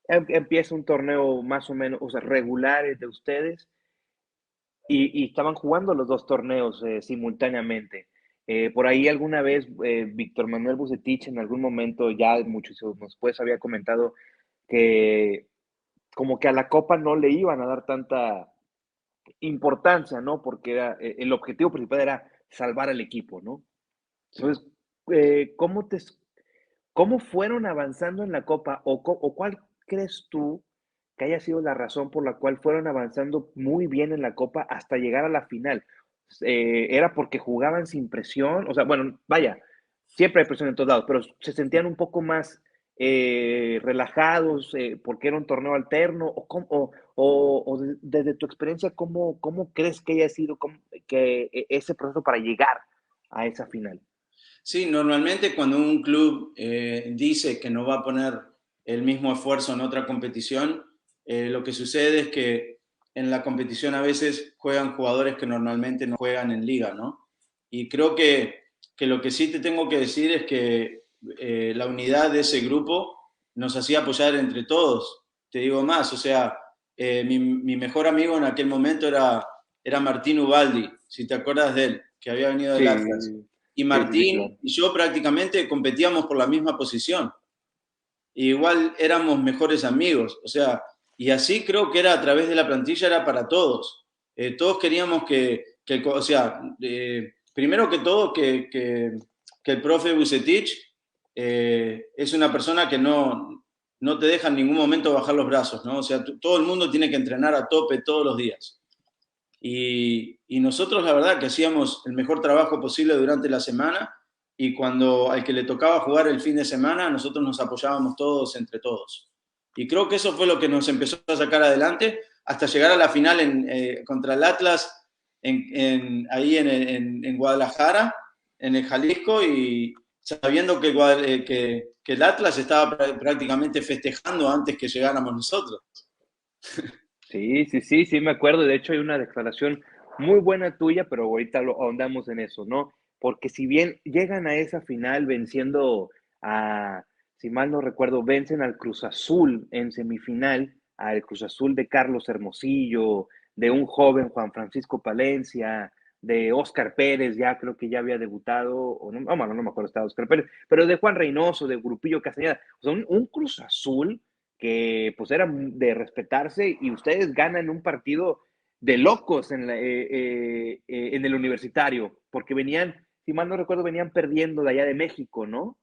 empieza un torneo más o menos, o sea, regulares de ustedes. Y estaban jugando los dos torneos simultáneamente. Por ahí alguna vez Víctor Manuel Bucetich en algún momento, ya muchos después, había comentado que como que a la Copa no le iban a dar tanta importancia, ¿no? Porque el objetivo principal era salvar al equipo, ¿no? Sí. Entonces, ¿cómo ¿cómo fueron avanzando en la Copa o cuál crees tú que haya sido la razón por la cual fueron avanzando muy bien en la Copa hasta llegar a la final? ¿Era porque jugaban sin presión? O sea, bueno, vaya, siempre hay presión en todos lados, pero se sentían un poco más relajados porque era un torneo alterno desde tu experiencia, ¿cómo crees que haya sido ese proceso para llegar a esa final? Sí, normalmente cuando un club dice que no va a poner el mismo esfuerzo en otra competición, lo que sucede es que en la competición a veces juegan jugadores que normalmente no juegan en liga, ¿no? Y creo que lo que sí te tengo que decir es que la unidad de ese grupo nos hacía apoyar entre todos. Te digo más, o sea, mi mejor amigo en aquel momento era Martín Ubaldi, si te acuerdas de él, que había venido del Atlas. Sí, Y sí, Martín claro. y yo prácticamente competíamos por la misma posición. Y igual éramos mejores amigos. O sea, y así creo que era a través de la plantilla, era para todos. Todos queríamos o sea, primero que todo, que el profe Bucetich es una persona que no te deja en ningún momento bajar los brazos, ¿no? O sea, todo el mundo tiene que entrenar a tope todos los días. Y nosotros la verdad que hacíamos el mejor trabajo posible durante la semana y cuando al que le tocaba jugar el fin de semana, nosotros nos apoyábamos todos entre todos. Y creo que eso fue lo que nos empezó a sacar adelante hasta llegar a la final contra el Atlas ahí en Guadalajara, en el Jalisco, y sabiendo que el Atlas estaba prácticamente festejando antes que llegáramos nosotros. Sí, sí, sí, sí, me acuerdo. De hecho, hay una declaración muy buena tuya, pero ahorita lo ahondamos en eso, ¿no? Porque si bien llegan a esa final venciendo a, si mal no recuerdo, vencen al Cruz Azul en semifinal, al Cruz Azul de Carlos Hermosillo, de un joven Juan Francisco Palencia, de Óscar Pérez, ya creo que ya había debutado, o no, bueno, no me acuerdo, estaba Óscar Pérez, pero de Juan Reynoso, de Grupillo Castañeda, o sea, un Cruz Azul que pues era de respetarse y ustedes ganan un partido de locos en el universitario, porque venían, si mal no recuerdo, venían perdiendo de allá de México, ¿no?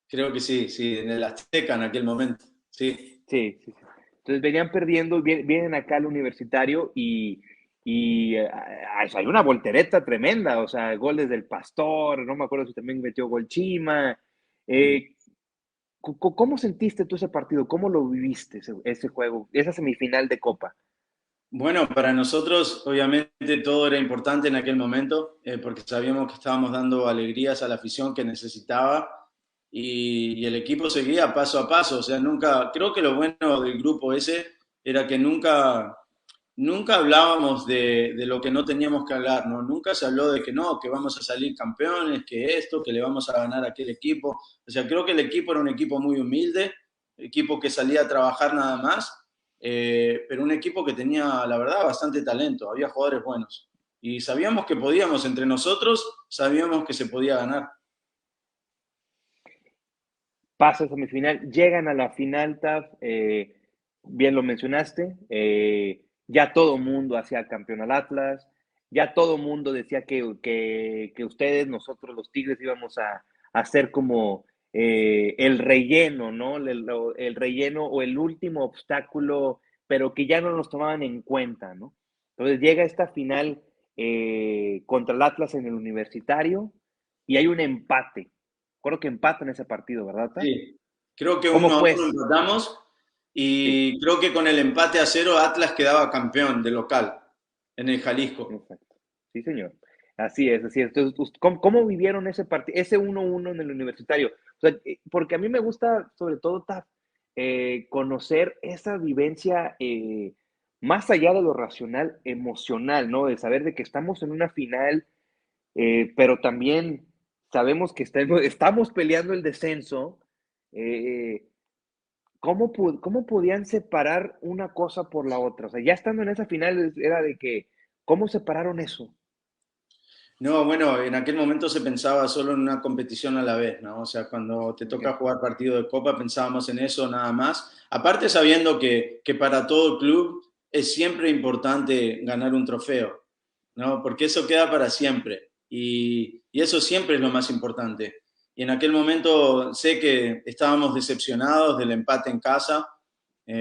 Creo que sí, sí, en el Azteca en aquel momento, sí. Sí, sí, sí. Entonces venían perdiendo, vienen acá al universitario y hay una voltereta tremenda, o sea, goles del Pastor, no me acuerdo si también metió gol Chima. Eh, ¿Cómo sentiste tú ese partido? ¿Cómo lo viviste ese juego, esa semifinal de Copa? Bueno, para nosotros obviamente todo era importante en aquel momento, porque sabíamos que estábamos dando alegrías a la afición que necesitaba y el equipo seguía paso a paso, o sea, nunca, creo que lo bueno del grupo ese era que nunca hablábamos de lo que no teníamos que hablar, ¿no? Nunca se habló de que no, que vamos a salir campeones, que esto, que le vamos a ganar a aquel equipo. O sea, creo que el equipo era un equipo muy humilde, equipo que salía a trabajar nada más, pero un equipo que tenía, la verdad, bastante talento, había jugadores buenos. Y sabíamos que podíamos, entre nosotros, sabíamos que se podía ganar. Pasa a semifinal, llegan a la final, Taf, bien lo mencionaste, ya todo mundo hacía campeón al Atlas, ya todo mundo decía que ustedes, nosotros los Tigres, íbamos a hacer como el relleno, ¿no? El relleno o el último obstáculo, pero que ya no nos tomaban en cuenta, ¿no? Entonces llega esta final contra el Atlas en el Universitario y hay un empate. Recuerdo que empatan ese partido, ¿verdad, Taf? Sí, creo que ¿Cómo 1-1 fue? empatamos Sí, y creo que con el empate a cero Atlas quedaba campeón de local en el Jalisco. exacto. Sí, señor. Así es, así es. Entonces, ¿cómo vivieron ese partido, ese 1-1 en el universitario? O sea, porque a mí me gusta, sobre todo, Taf, conocer esa vivencia más allá de lo racional, emocional, ¿no? De saber de que estamos en una final, pero también sabemos que estamos peleando el descenso. eh, ¿Cómo podían separar una cosa por la otra? O sea, ya estando en esa final era de que, ¿cómo separaron eso? No, bueno, en aquel momento se pensaba solo en una competición a la vez, ¿no? O sea, cuando te toca Okay. jugar partido de Copa pensábamos en eso nada más. Aparte sabiendo que para todo club es siempre importante ganar un trofeo, ¿no? Porque eso queda para siempre y eso siempre es lo más importante. Y en aquel momento sé que estábamos decepcionados del empate en casa,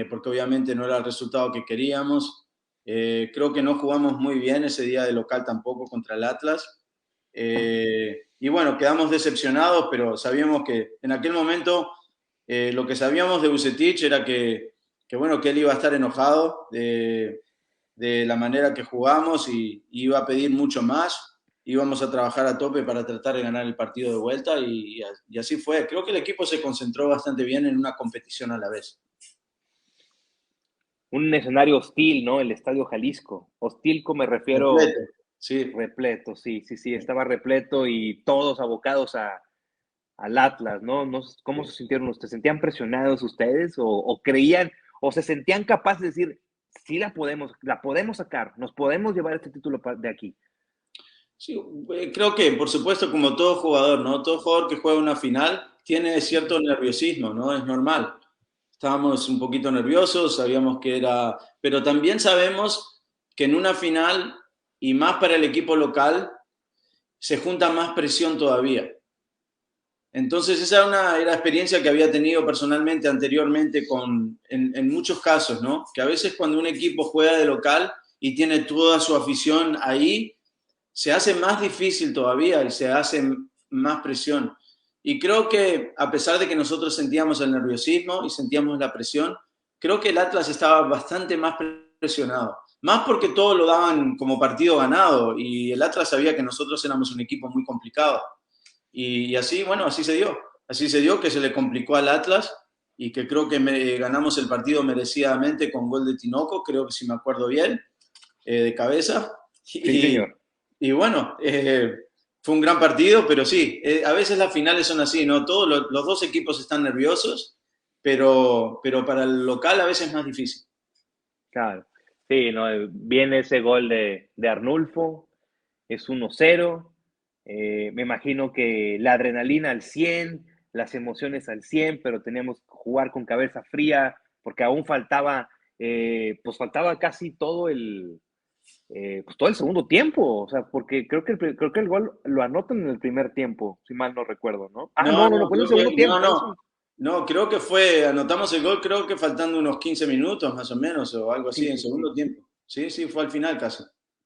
porque obviamente no era el resultado que queríamos. Creo que no jugamos muy bien ese día de local tampoco contra el Atlas. Y bueno, quedamos decepcionados, pero sabíamos que en aquel momento lo que sabíamos de Vucetich era bueno, que él iba a estar enojado de la manera que jugamos y iba a pedir mucho más. Íbamos a trabajar a tope para tratar de ganar el partido de vuelta y así fue. Creo que el equipo se concentró bastante bien en una competición a la vez. Un escenario hostil, ¿no? El Estadio Jalisco. Hostil, como me refiero, Completo, sí. repleto, sí, sí, sí, estaba repleto y todos abocados al Atlas, ¿no? No sé, ¿cómo se sintieron ustedes? ¿Se sentían presionados ustedes o creían o se sentían capaces de decir, sí la podemos sacar, nos podemos llevar este título de aquí? Sí, creo que, por supuesto, como todo jugador, ¿no? Todo jugador que juega una final tiene cierto nerviosismo, ¿no? Es normal. Estábamos un poquito nerviosos, sabíamos que era, pero también sabemos que en una final, y más para el equipo local, se junta más presión todavía. Entonces esa era experiencia que había tenido personalmente anteriormente en muchos casos, ¿no? Que a veces cuando un equipo juega de local y tiene toda su afición ahí, se hace más difícil todavía y se hace más presión. Y creo que a pesar de que nosotros sentíamos el nerviosismo y sentíamos la presión, creo que el Atlas estaba bastante más presionado. Más porque todos lo daban como partido ganado y el Atlas sabía que nosotros éramos un equipo muy complicado. Y así, bueno, así se dio. Así se dio que se le complicó al Atlas y que creo que ganamos el partido merecidamente con gol de Tinoco, creo que si me acuerdo bien, de cabeza. Sí, Y, señor. y bueno, fue un gran partido, pero sí, a veces las finales son así, ¿no? Todos los dos equipos están nerviosos, pero para el local a veces es más difícil. Claro. Sí, no, viene ese gol de Arnulfo, es 1-0. Me imagino que la adrenalina al 100, las emociones al 100, pero teníamos que jugar con cabeza fría porque aún faltaba, pues faltaba casi pues todo el segundo tiempo, o sea, porque creo que el gol lo anotan en el primer tiempo, si mal no recuerdo, ¿no? Ah, No, no, no, fue en el segundo tiempo, eso. no, creo que fue, anotamos el gol, creo que faltando unos 15 minutos más o menos, o algo Sí, así, en sí, sí. segundo tiempo. Sí, sí, fue al final casi.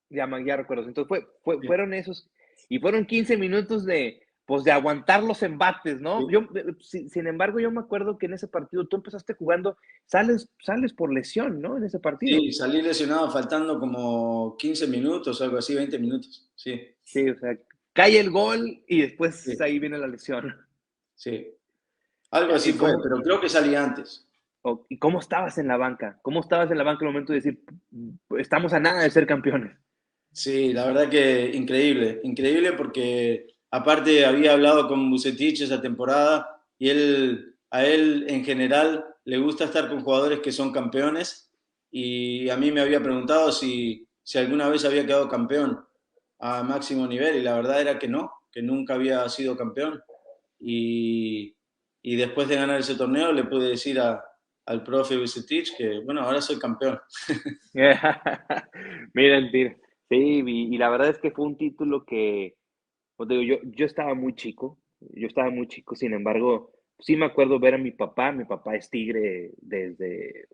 Ya recuerdo. Entonces Sí, fueron esos, y fueron 15 minutos pues de aguantar los embates, ¿no? sí. Sin embargo, yo me acuerdo que en ese partido tú empezaste jugando, sales por lesión, ¿no? En ese partido. Sí, salí lesionado faltando como 15 minutos, algo así, 20 minutos. Sí, Sí, o sea, cae el gol y después sí, ahí viene la lesión. sí. Algo así ¿Y fue, pero creo que salí antes. y cómo estabas en la banca? ¿Cómo estabas en la banca al momento de decir, estamos a nada de ser campeones? Sí, la verdad que increíble, increíble porque aparte había hablado con Vucetich esa temporada y a él en general le gusta estar con jugadores que son campeones y a mí me había preguntado si alguna vez había quedado campeón a máximo nivel y la verdad era que no, que nunca había sido campeón y, y después de ganar ese torneo le pude decir al profe Vucetich que bueno, ahora soy campeón. Miren, sí, y la verdad es que fue un título que, pues digo, yo estaba muy chico, sin embargo, sí me acuerdo ver a mi papá es Tigre desde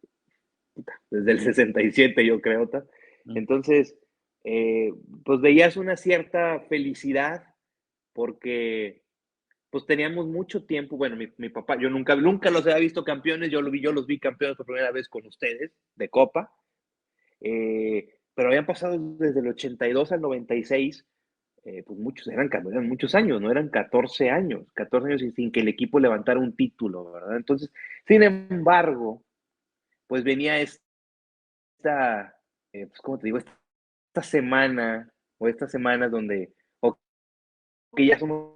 el 67, yo creo, entonces, eh, pues veías una cierta felicidad porque pues teníamos mucho tiempo, bueno, mi papá, yo nunca los había visto campeones, yo los vi campeones por primera vez con ustedes, de Copa, pero habían pasado desde el 82 al 96, pues eran muchos años, ¿no? Eran 14 años y sin que el equipo levantara un título, ¿verdad? Entonces, sin embargo, pues venía pues, ¿cómo te digo? Esta semana o estas semanas donde, ok, ya somos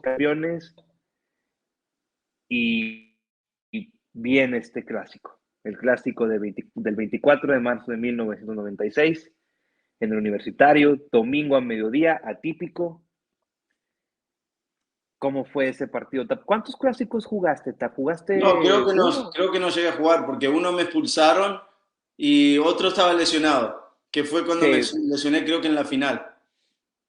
campeones y viene este clásico, el clásico del 24 de marzo de 1996 en el Universitario, domingo a mediodía, atípico. ¿Cómo fue ese partido? ¿Cuántos clásicos jugaste? No, ¿Jugaste uno? creo que no llegué a jugar porque uno me expulsaron y otro estaba lesionado, que fue cuando me Sí, lesioné creo que en la final.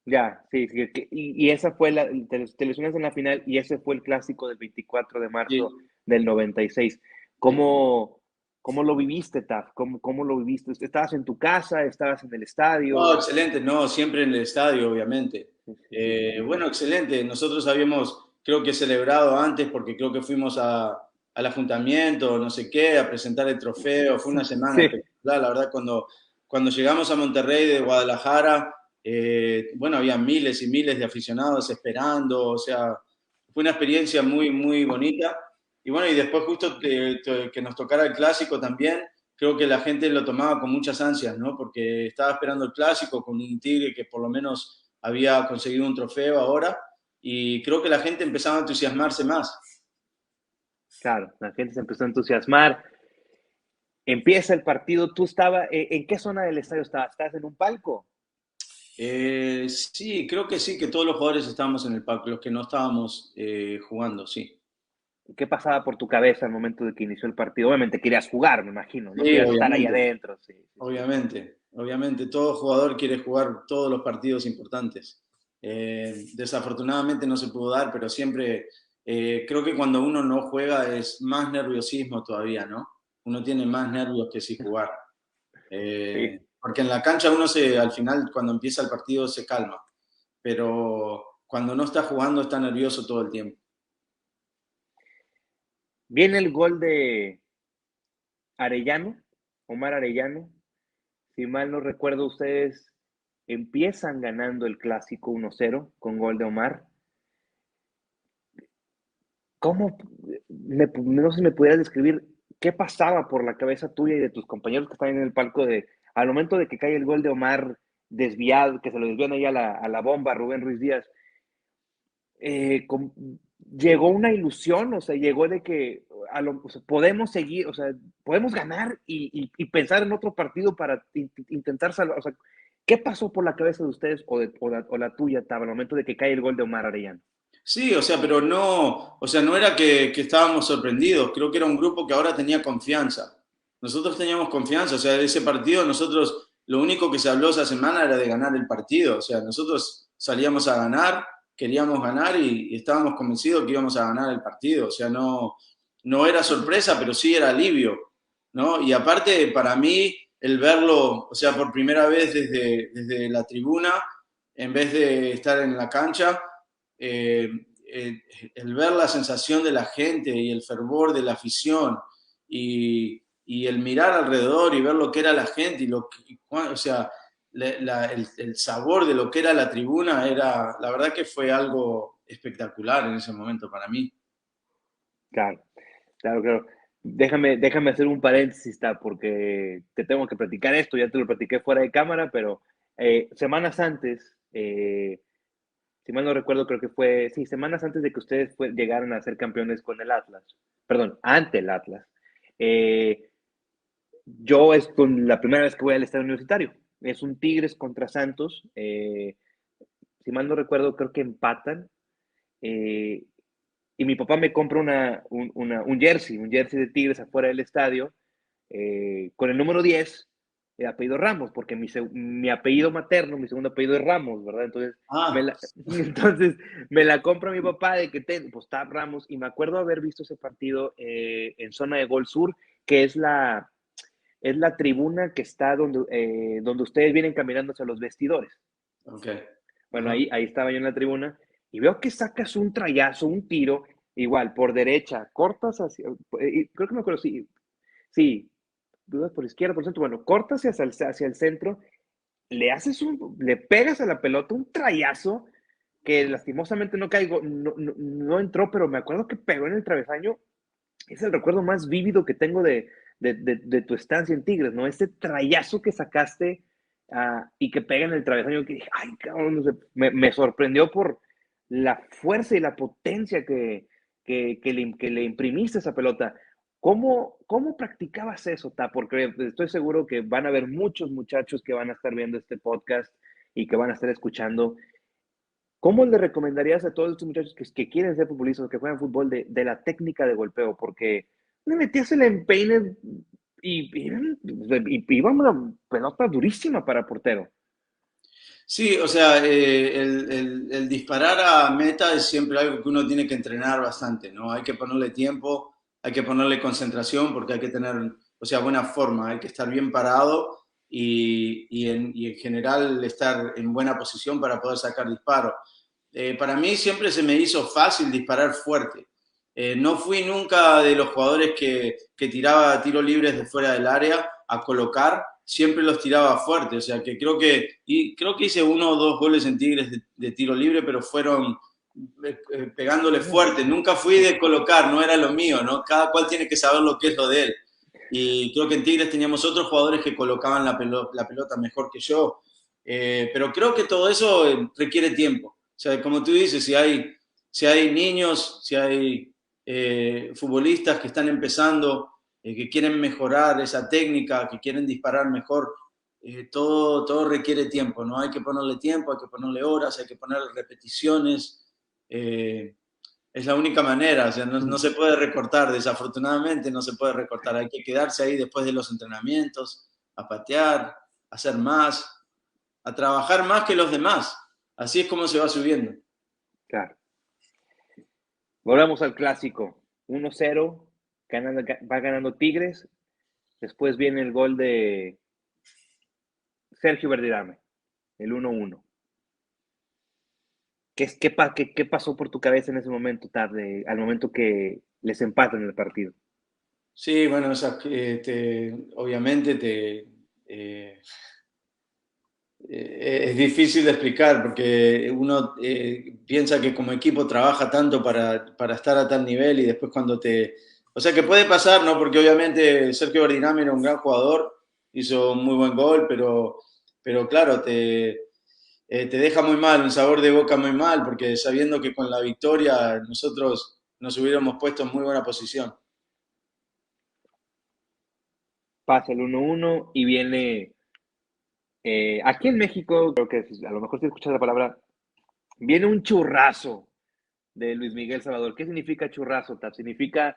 ya, sí, sí, y esa fue te lesionas en la final y ese fue el clásico del 24 de marzo Sí, del 96. sí. ¿Cómo lo viviste, Taf? ¿Cómo lo viviste? ¿Estabas en tu casa? ¿Estabas en el No, estadio? excelente, no, siempre en el estadio, obviamente. Sí, sí, sí, sí, sí. Bueno, excelente. Nosotros habíamos, creo que celebrado antes porque creo que fuimos al ajuntamiento, no sé qué, a presentar el trofeo. Fue una semana Sí, espectacular, la verdad, cuando llegamos a Monterrey de Guadalajara, bueno, había miles y miles de aficionados esperando, o sea, fue una experiencia muy, muy bonita. Y bueno, y después justo que nos tocara el clásico también creo que la gente lo tomaba con muchas ansias, ¿no? Porque estaba esperando el clásico con un Tigre que por lo menos había conseguido un trofeo ahora y creo que la gente empezaba a entusiasmarse más. claro, la gente se empezó a entusiasmar. Empieza el partido, tú estabas, ¿en qué zona del estadio estabas? ¿Estabas en un palco? Sí, creo que sí, que todos los jugadores estábamos en el palco, los que no estábamos jugando, sí. ¿Qué pasaba por tu cabeza al momento de que inició el partido? Obviamente querías jugar, me imagino, no Sí, querías estar ahí obviamente, adentro. Sí, sí, sí. obviamente, obviamente. Todo jugador quiere jugar todos los partidos importantes. Desafortunadamente no se pudo dar, pero siempre creo que cuando uno no juega es más nerviosismo todavía, ¿no? Uno tiene más nervios que si jugar. Sí. Porque en la cancha al final, cuando empieza el partido, se calma, pero cuando no está jugando está nervioso todo el tiempo. Viene el gol de Arellano, Omar Arellano. Si mal no recuerdo, ustedes empiezan ganando el clásico 1-0 con gol de Omar. ¿Cómo? No sé si me pudieras describir qué pasaba por la cabeza tuya y de tus compañeros que están en el palco al momento de que cae el gol de Omar desviado, que se lo desvían ahí a la bomba, Rubén Ruiz Díaz. eh, com- Llegó una ilusión, o sea, llegó de que o sea, podemos seguir, o sea, podemos ganar y pensar en otro partido para intentar salvar, o sea, ¿qué pasó por la cabeza de ustedes o la tuya, Tab, al momento de que cae el gol de Omar Arellano? Sí, o sea, pero no, o sea, no era que estábamos sorprendidos, creo que era un grupo que ahora tenía confianza. Nosotros teníamos confianza, o sea, de ese partido nosotros, lo único que se habló esa semana era de ganar el partido, o sea, nosotros salíamos a ganar, queríamos ganar y estábamos convencidos que íbamos a ganar el partido, o sea, no era sorpresa, pero sí era alivio, ¿no? Y aparte, para mí, el verlo, o sea, por primera vez desde la tribuna, en vez de estar en la cancha, eh, eh, el ver la sensación de la gente y el fervor de la afición y el mirar alrededor y ver lo que era la gente o sea, el sabor de lo que era la tribuna la verdad que fue algo espectacular en ese momento para mí. Claro, claro, claro. Déjame hacer un paréntesis, Tab, porque te tengo que platicar esto, ya te lo platiqué fuera de cámara, pero semanas antes, si mal no recuerdo, creo que fue, sí, semanas antes de que ustedes llegaran a ser campeones con el Atlas, perdón, ante el Atlas, eh, yo es con la primera vez que voy al estadio universitario. Es un Tigres contra Santos. Si mal no recuerdo, creo que empatan. eh, y mi papá me compra un jersey de Tigres afuera del estadio, con el número 10, apellido Ramos, porque mi apellido materno, mi segundo apellido es Ramos, ¿verdad? Entonces me Ah, la, entonces, me la compra mi papá de que pues está Ramos, y me acuerdo haber visto ese partido en zona de Gol Sur, que es la tribuna que está donde ustedes vienen caminando hacia los vestidores. ok. Bueno, Ajá. ahí estaba yo en la tribuna y veo que sacas un trayazo, un tiro, igual, por derecha, cortas creo que me acuerdo, sí, sí, dudas por izquierda, por centro, bueno, cortas hacia el centro, le pegas a la pelota un trayazo que lastimosamente no caigo, no entró, pero me acuerdo que pegó en el travesaño. Es el recuerdo más vívido que tengo de tu estancia en Tigres, ¿no? Ese trayazo que sacaste, y que pega en el travesaño, que dije, ay, cabrón, no sé, me sorprendió por la fuerza y la potencia que le imprimiste a esa pelota. ¿Cómo practicabas eso, Ta? Porque estoy seguro que van a haber muchos muchachos que van a estar viendo este podcast y que van a estar escuchando. ¿Cómo le recomendarías a todos estos muchachos que quieren ser futbolistas o que juegan fútbol de la técnica de golpeo? Porque le metías el empeine y iba una pelota durísima para portero. Sí, o sea, el disparar a meta es siempre algo que uno tiene que entrenar bastante, ¿no? Hay que ponerle tiempo, hay que ponerle concentración porque hay que tener, o sea, buena forma, hay que estar bien parado y en general estar en buena posición para poder sacar disparos. Para mí siempre se me hizo fácil disparar fuerte. No fui nunca de los jugadores que tiraba tiros libres de fuera del área a colocar, siempre los tiraba fuerte. O sea que creo que hice uno o dos goles en Tigres de tiro libre, pero fueron pegándole fuerte. Nunca fui de colocar, no era lo mío, ¿no? Cada cual tiene que saber lo que es lo de él. Y creo que en Tigres teníamos otros jugadores que colocaban la pelota mejor que yo. Pero creo que todo eso requiere tiempo. O sea, como tú dices, si hay niños, si hay futbolistas que están empezando, que quieren mejorar esa técnica, que quieren disparar mejor, todo requiere tiempo, ¿no? Hay que ponerle tiempo, hay que ponerle horas, hay que ponerle repeticiones. eh, es la única manera, o sea, no se puede recortar, desafortunadamente no se puede recortar, hay que quedarse ahí después de los entrenamientos, a patear, a hacer más, a trabajar más que los demás. Así es como se va subiendo. Claro. Volvemos al clásico. 1-0, va ganando Tigres. Después viene el gol Sergio Verdirame, el 1-1. ¿Qué pasó por tu cabeza en ese momento, tarde, al momento que les empatan el partido? Sí, bueno, obviamente es difícil de explicar porque uno piensa que como equipo trabaja tanto para estar a tal nivel y después cuando te... O sea que puede pasar, ¿no? Porque obviamente Sergio Bardinami era un gran jugador, hizo un muy buen gol, pero claro, te deja muy mal, un sabor de boca muy mal, porque sabiendo que con la victoria nosotros nos hubiéramos puesto en muy buena posición. Pasa el 1-1 y viene, aquí en México, creo que a lo mejor si escuchas la palabra, viene un churrazo de Luis Miguel Salvador. ¿Qué significa churrazo, Tap? Significa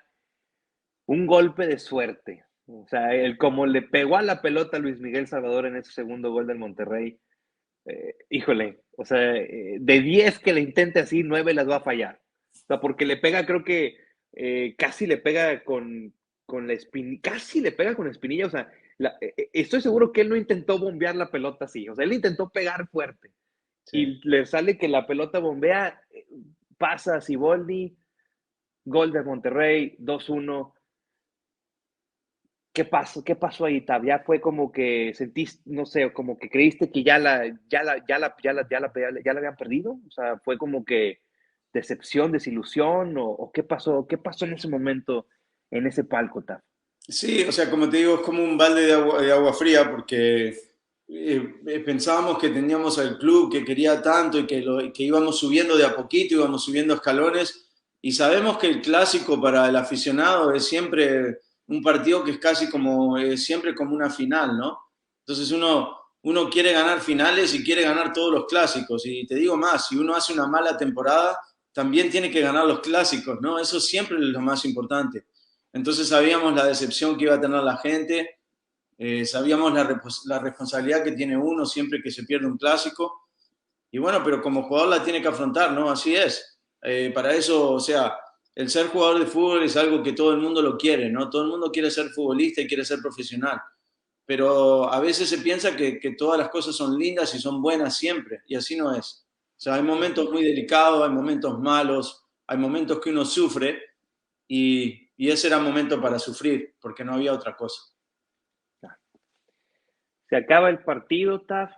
un golpe de suerte. O sea, como le pegó a la pelota a Luis Miguel Salvador en ese segundo gol del Monterrey, híjole, o sea, de 10 que le intente así, 9 las va a fallar. O sea, porque le pega, creo que casi le pega con la espinilla, casi le pega con la espinilla. O sea, estoy seguro que él no intentó bombear la pelota así. O sea, él intentó pegar fuerte. Sí. Y le sale que la pelota bombea, pasa a Siboldi, gol de Monterrey, 2-1. ¿Qué pasó ahí, Tab? Ya fue como que sentiste, no sé, como que creíste que ya la habían perdido. O sea, fue como que decepción, desilusión, o qué pasó en ese momento, en ese palco, Tab. Sí, o sea, como te digo, es como un balde de agua fría porque pensábamos que teníamos al club que quería tanto y que íbamos subiendo de a poquito, íbamos subiendo escalones y sabemos que el clásico para el aficionado es siempre un partido que es casi como, siempre como una final, ¿no? Entonces uno quiere ganar finales y quiere ganar todos los clásicos y te digo más, si uno hace una mala temporada, también tiene que ganar los clásicos, ¿no? Eso siempre es lo más importante. Entonces sabíamos la decepción que iba a tener la gente, sabíamos la responsabilidad que tiene uno siempre que se pierde un clásico. Y bueno, pero como jugador la tiene que afrontar, ¿no? Así es. Para eso, o sea, el ser jugador de fútbol es algo que todo el mundo lo quiere, ¿no? Todo el mundo quiere ser futbolista y quiere ser profesional. Pero a veces se piensa que todas las cosas son lindas y son buenas siempre, y así no es. O sea, hay momentos muy delicados, hay momentos malos, hay momentos que uno sufre, y ese era el momento para sufrir, porque no había otra cosa. Se acaba el partido, Taf,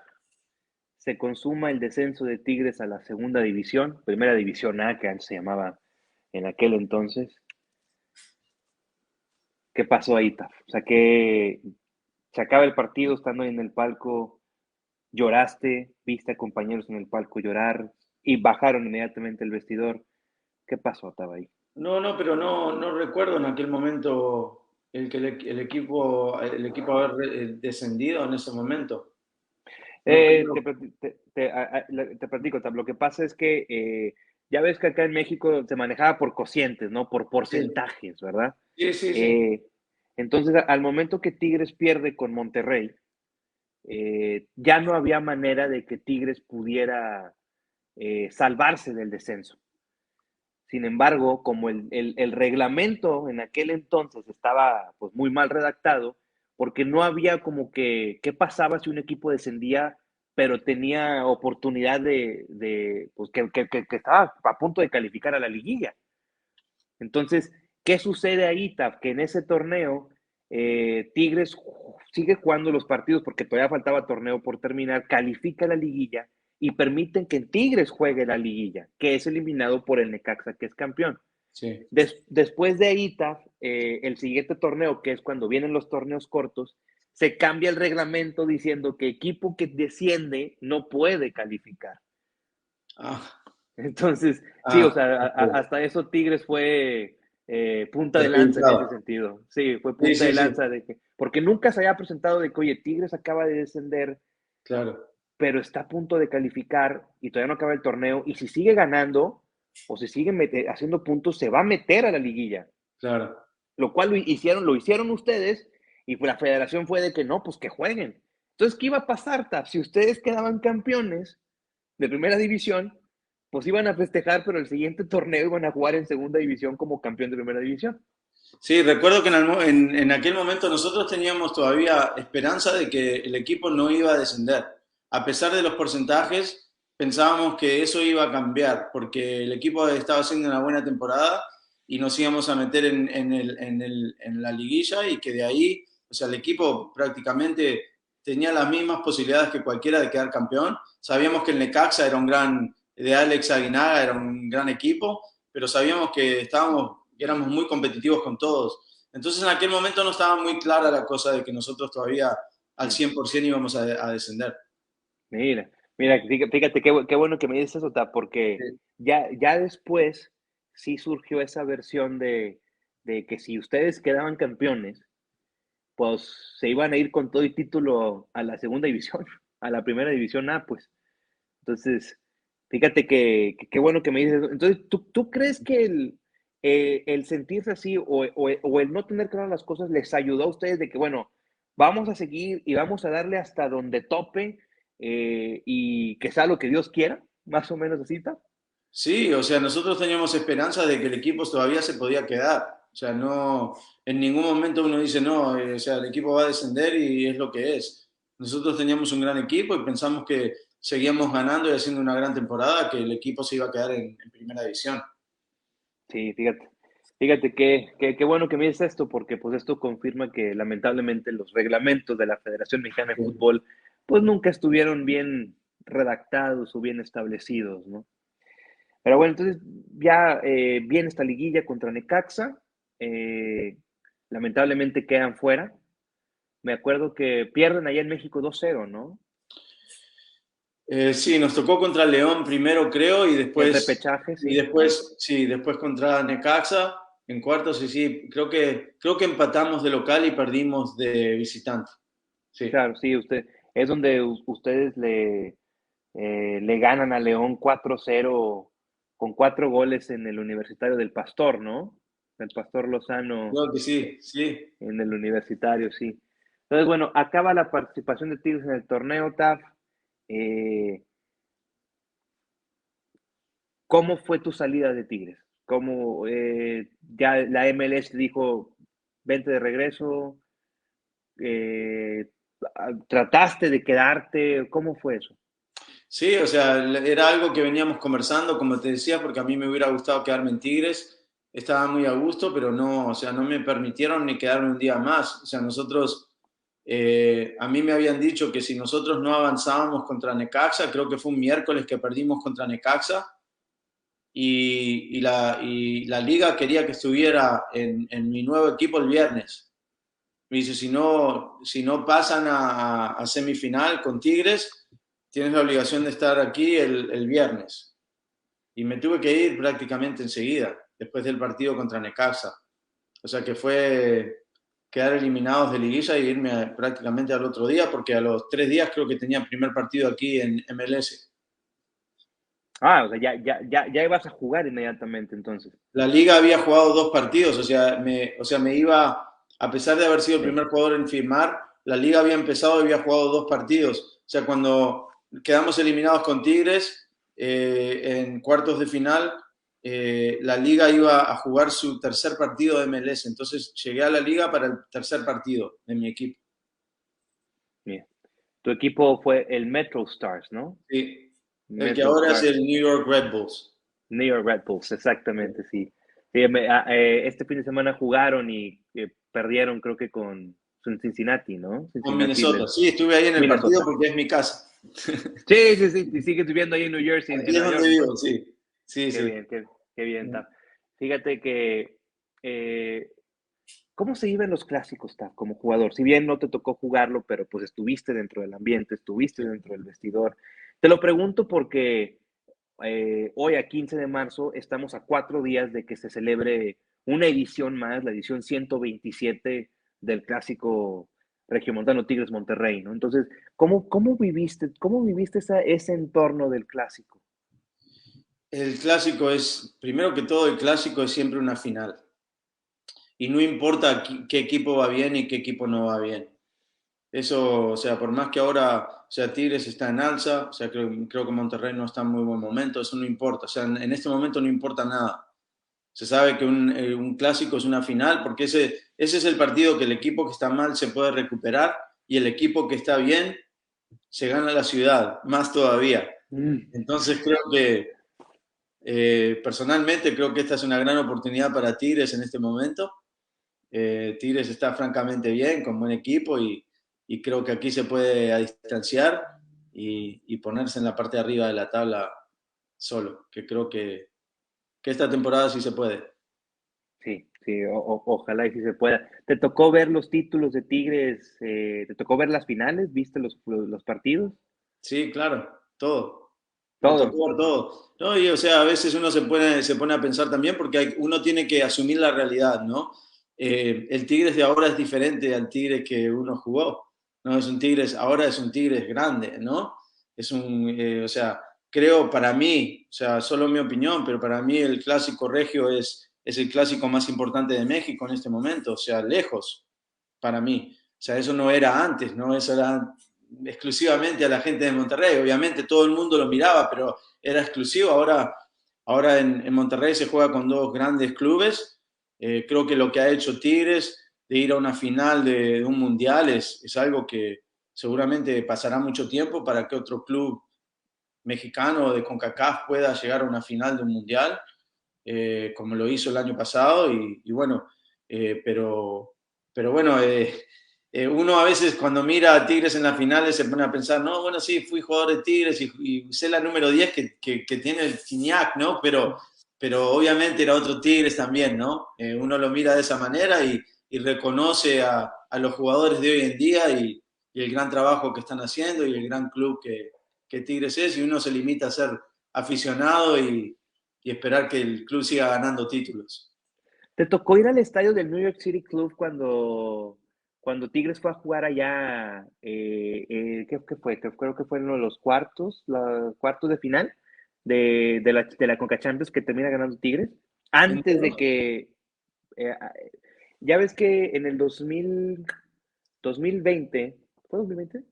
se consuma el descenso de Tigres a la segunda división, primera división A, que antes se llamaba en aquel entonces. ¿Qué pasó ahí, Taf? O sea, que se acaba el partido estando ahí en el palco, lloraste, viste a compañeros en el palco llorar y bajaron inmediatamente el vestidor. ¿Qué pasó, estaba ahí? No, no, pero no recuerdo en aquel momento el equipo haber descendido en ese momento. No Te, creo. te platico, Tab, lo que pasa es que ya ves que acá en México se manejaba por cocientes, ¿no? Por Sí, porcentajes, ¿verdad? sí, sí, sí. Eh, entonces, al momento que Tigres pierde con Monterrey, ya no había manera de que Tigres pudiera salvarse del descenso. Sin embargo, como el reglamento en aquel entonces estaba pues muy mal redactado, porque no había como que qué pasaba si un equipo descendía, pero tenía oportunidad de pues que estaba a punto de calificar a la liguilla. Entonces, ¿qué sucede ahí, Taf? Que en ese torneo Tigres sigue jugando los partidos porque todavía faltaba torneo por terminar, califica la liguilla y permiten que Tigres juegue la liguilla, que es eliminado por el Necaxa, que es campeón. Sí. Después de ahí, Taf, el siguiente torneo, que es cuando vienen los torneos cortos, se cambia el reglamento diciendo que equipo que desciende no puede calificar. Ah, Entonces, sí, o ah, sea, hasta eso Tigres fue punta de lanza en ese perjudicado. sentido. Sí, fue Sí, punta de sí, sí, lanza de que, porque nunca se había presentado de que, oye, Tigres acaba de descender, claro, pero está a punto de calificar y todavía no acaba el torneo. Y si sigue ganando o si sigue haciendo puntos, se va a meter a la liguilla. claro. Lo cual lo hicieron ustedes y la federación fue de que no, pues que jueguen. Entonces, ¿qué iba a pasar, Tap? Si ustedes quedaban campeones de primera división, pues iban a festejar, pero el siguiente torneo iban a jugar en segunda división como campeón de primera división. Sí, recuerdo que en aquel momento nosotros teníamos todavía esperanza de que el equipo no iba a descender. A pesar de los porcentajes, pensábamos que eso iba a cambiar, porque el equipo estaba haciendo una buena temporada y nos íbamos a meter en la liguilla y que de ahí, o sea, el equipo prácticamente tenía las mismas posibilidades que cualquiera de quedar campeón. Sabíamos que el Necaxa era de Alex Aguinaga era un gran equipo, pero sabíamos que éramos muy competitivos con todos. Entonces en aquel momento no estaba muy clara la cosa de que nosotros todavía al Mm. 100% íbamos a descender. Mira, mira, fíjate qué bueno que me dices eso, Ta, porque Sí. ya después sí surgió esa versión de que si ustedes quedaban campeones, pues se iban a ir con todo y título a la segunda división, a la primera división A, pues. Entonces, fíjate que qué bueno que me dices eso. Entonces, ¿tú crees que el sentirse así o el no tener claras las cosas les ayudó a ustedes de que, bueno, vamos a seguir y vamos a darle hasta donde tope y que sea lo que Dios quiera, más o menos así, ¿está? Sí, o sea, nosotros teníamos esperanza de que el equipo todavía se podía quedar. O sea, no, en ningún momento uno dice, no, o sea, el equipo va a descender y es lo que es. Nosotros teníamos un gran equipo y pensamos que seguíamos ganando y haciendo una gran temporada, que el equipo se iba a quedar en primera división. Sí, fíjate qué bueno que me dices esto, porque pues esto confirma que lamentablemente los reglamentos de la Federación Mexicana de Sí. Fútbol pues nunca estuvieron bien redactados o bien establecidos, ¿no? Pero bueno, entonces ya viene esta liguilla contra Necaxa, eh, lamentablemente quedan fuera. Me acuerdo que pierden allá en México 2-0, ¿no? Sí, nos tocó contra León primero, creo, El repechaje, y sí. Ah, después, sí, después contra Necaxa en cuartos, y sí, creo que empatamos de local y perdimos de visitante. Sí, claro, sí, es donde ustedes le ganan a León 4-0 con 4 goles en el Universitario del Pastor, ¿no? El Pastor Lozano creo que sí, sí. en el Universitario, sí. Entonces, bueno, acaba la participación de Tigres en el torneo, TAF. Eh, ¿Cómo fue tu salida de Tigres? ¿Cómo ya la MLS dijo, vente de regreso? Eh, ¿Trataste de quedarte? ¿Cómo fue eso? Sí, o sea, era algo que veníamos conversando, como te decía, porque a mí me hubiera gustado quedarme en Tigres. Estaba muy a gusto, pero no, o sea, no me permitieron ni quedarme un día más. O sea, a mí me habían dicho que si nosotros no avanzábamos contra Necaxa, creo que fue un miércoles que perdimos contra Necaxa, y la liga quería que estuviera en mi nuevo equipo el viernes. Me dice, si no pasan a semifinal con Tigres, tienes la obligación de estar aquí el viernes. Y me tuve que ir prácticamente enseguida, después del partido contra Necaxa. O sea que fue quedar eliminados de liguilla e irme prácticamente al otro día, porque a los 3 días creo que tenía el primer partido aquí en MLS. Ah, o sea, ya ibas a jugar inmediatamente entonces. La liga había jugado 2 partidos, o sea, me iba, a pesar de haber sido el Sí. primer jugador en firmar, la liga había empezado y había jugado 2 partidos. O sea, cuando quedamos eliminados con Tigres en cuartos de final, la liga iba a jugar su tercer partido de MLS. Entonces llegué a la liga para el tercer partido de mi equipo. Bien. Tu equipo fue el Metro Stars, ¿no? Sí, el que Metro ahora es Stars, el New York Red Bulls. New York Red Bulls, exactamente, sí. Sí, este fin de semana jugaron y perdieron, creo que con Cincinnati, ¿no? Con Cincinnati, Minnesota. Sí, estuve ahí en el partido Minnesota. porque es mi casa. Sí, sí, sí, y sigues viviendo ahí en New Jersey, en Aquí es Nueva donde York, vivo, entonces. sí. Sí, Qué sí. bien, qué bien, Taf. Fíjate que, eh, ¿cómo se viven los clásicos, Taf, como jugador? Si bien no te tocó jugarlo, pero pues estuviste dentro del ambiente, estuviste dentro del vestidor. Te lo pregunto porque hoy, a 15 de marzo, estamos a 4 días de que se celebre una edición más, la edición 127 del clásico regiomontano Tigres Monterrey, ¿no? Entonces, cómo viviste ese entorno del clásico? El clásico es, primero que todo, el clásico es siempre una final. Y no importa qué equipo va bien y qué equipo no va bien. Eso, o sea, por más que ahora, o sea, Tigres está en alza, o sea, creo que Monterrey no está en muy buen momento, eso no importa. O sea, en este momento no importa nada. Se sabe que un clásico es una final porque ese es el partido que el equipo que está mal se puede recuperar y el equipo que está bien se gana la ciudad, más todavía. Mm. Entonces creo que, personalmente, creo que esta es una gran oportunidad para Tigres en este momento. Tigres está francamente bien, con buen equipo y creo que aquí se puede distanciar y ponerse en la parte de arriba de la tabla solo, que creo que esta temporada sí se puede. Sí, sí, ojalá y sí se pueda. ¿Te tocó ver los títulos de Tigres? ¿Te tocó ver las finales? ¿Viste los partidos? Sí, claro, todo. Me Todo. tocó ver todo. No, y o sea, a veces uno se pone a pensar también porque uno tiene que asumir la realidad, ¿no? El Tigres de ahora es diferente al Tigres que uno jugó. No es un Tigres, ahora es un Tigres grande, ¿no? O sea, creo para mí, o sea, solo mi opinión, pero para mí el clásico regio es el clásico más importante de México en este momento, o sea, lejos, para mí. O sea, eso no era antes, ¿no? Eso era exclusivamente a la gente de Monterrey. Obviamente todo el mundo lo miraba, pero era exclusivo. Ahora en Monterrey se juega con dos grandes clubes. Creo que lo que ha hecho Tigres de ir a una final de un mundial es algo que seguramente pasará mucho tiempo para que otro club mexicano de CONCACAF pueda llegar a una final de un mundial, como lo hizo el año pasado. Y bueno, pero bueno, uno a veces cuando mira a Tigres en las finales se pone a pensar, no, bueno, sí, fui jugador de Tigres y sé la número 10 que tiene el Gignac, ¿no? Pero obviamente era otro Tigres también, ¿no? Uno lo mira de esa manera y reconoce a los jugadores de hoy en día y el gran trabajo que están haciendo y el gran club que Tigres es, y uno se limita a ser aficionado y esperar que el club siga ganando títulos. ¿Te tocó ir al estadio del New York City Club cuando Tigres fue a jugar allá? ¿Qué fue? Creo que fue uno de los cuartos de final de la Conca Champions que termina ganando Tigres. ¿En Antes de serio? que, eh, ya ves que en el 2020, ¿fue 2020?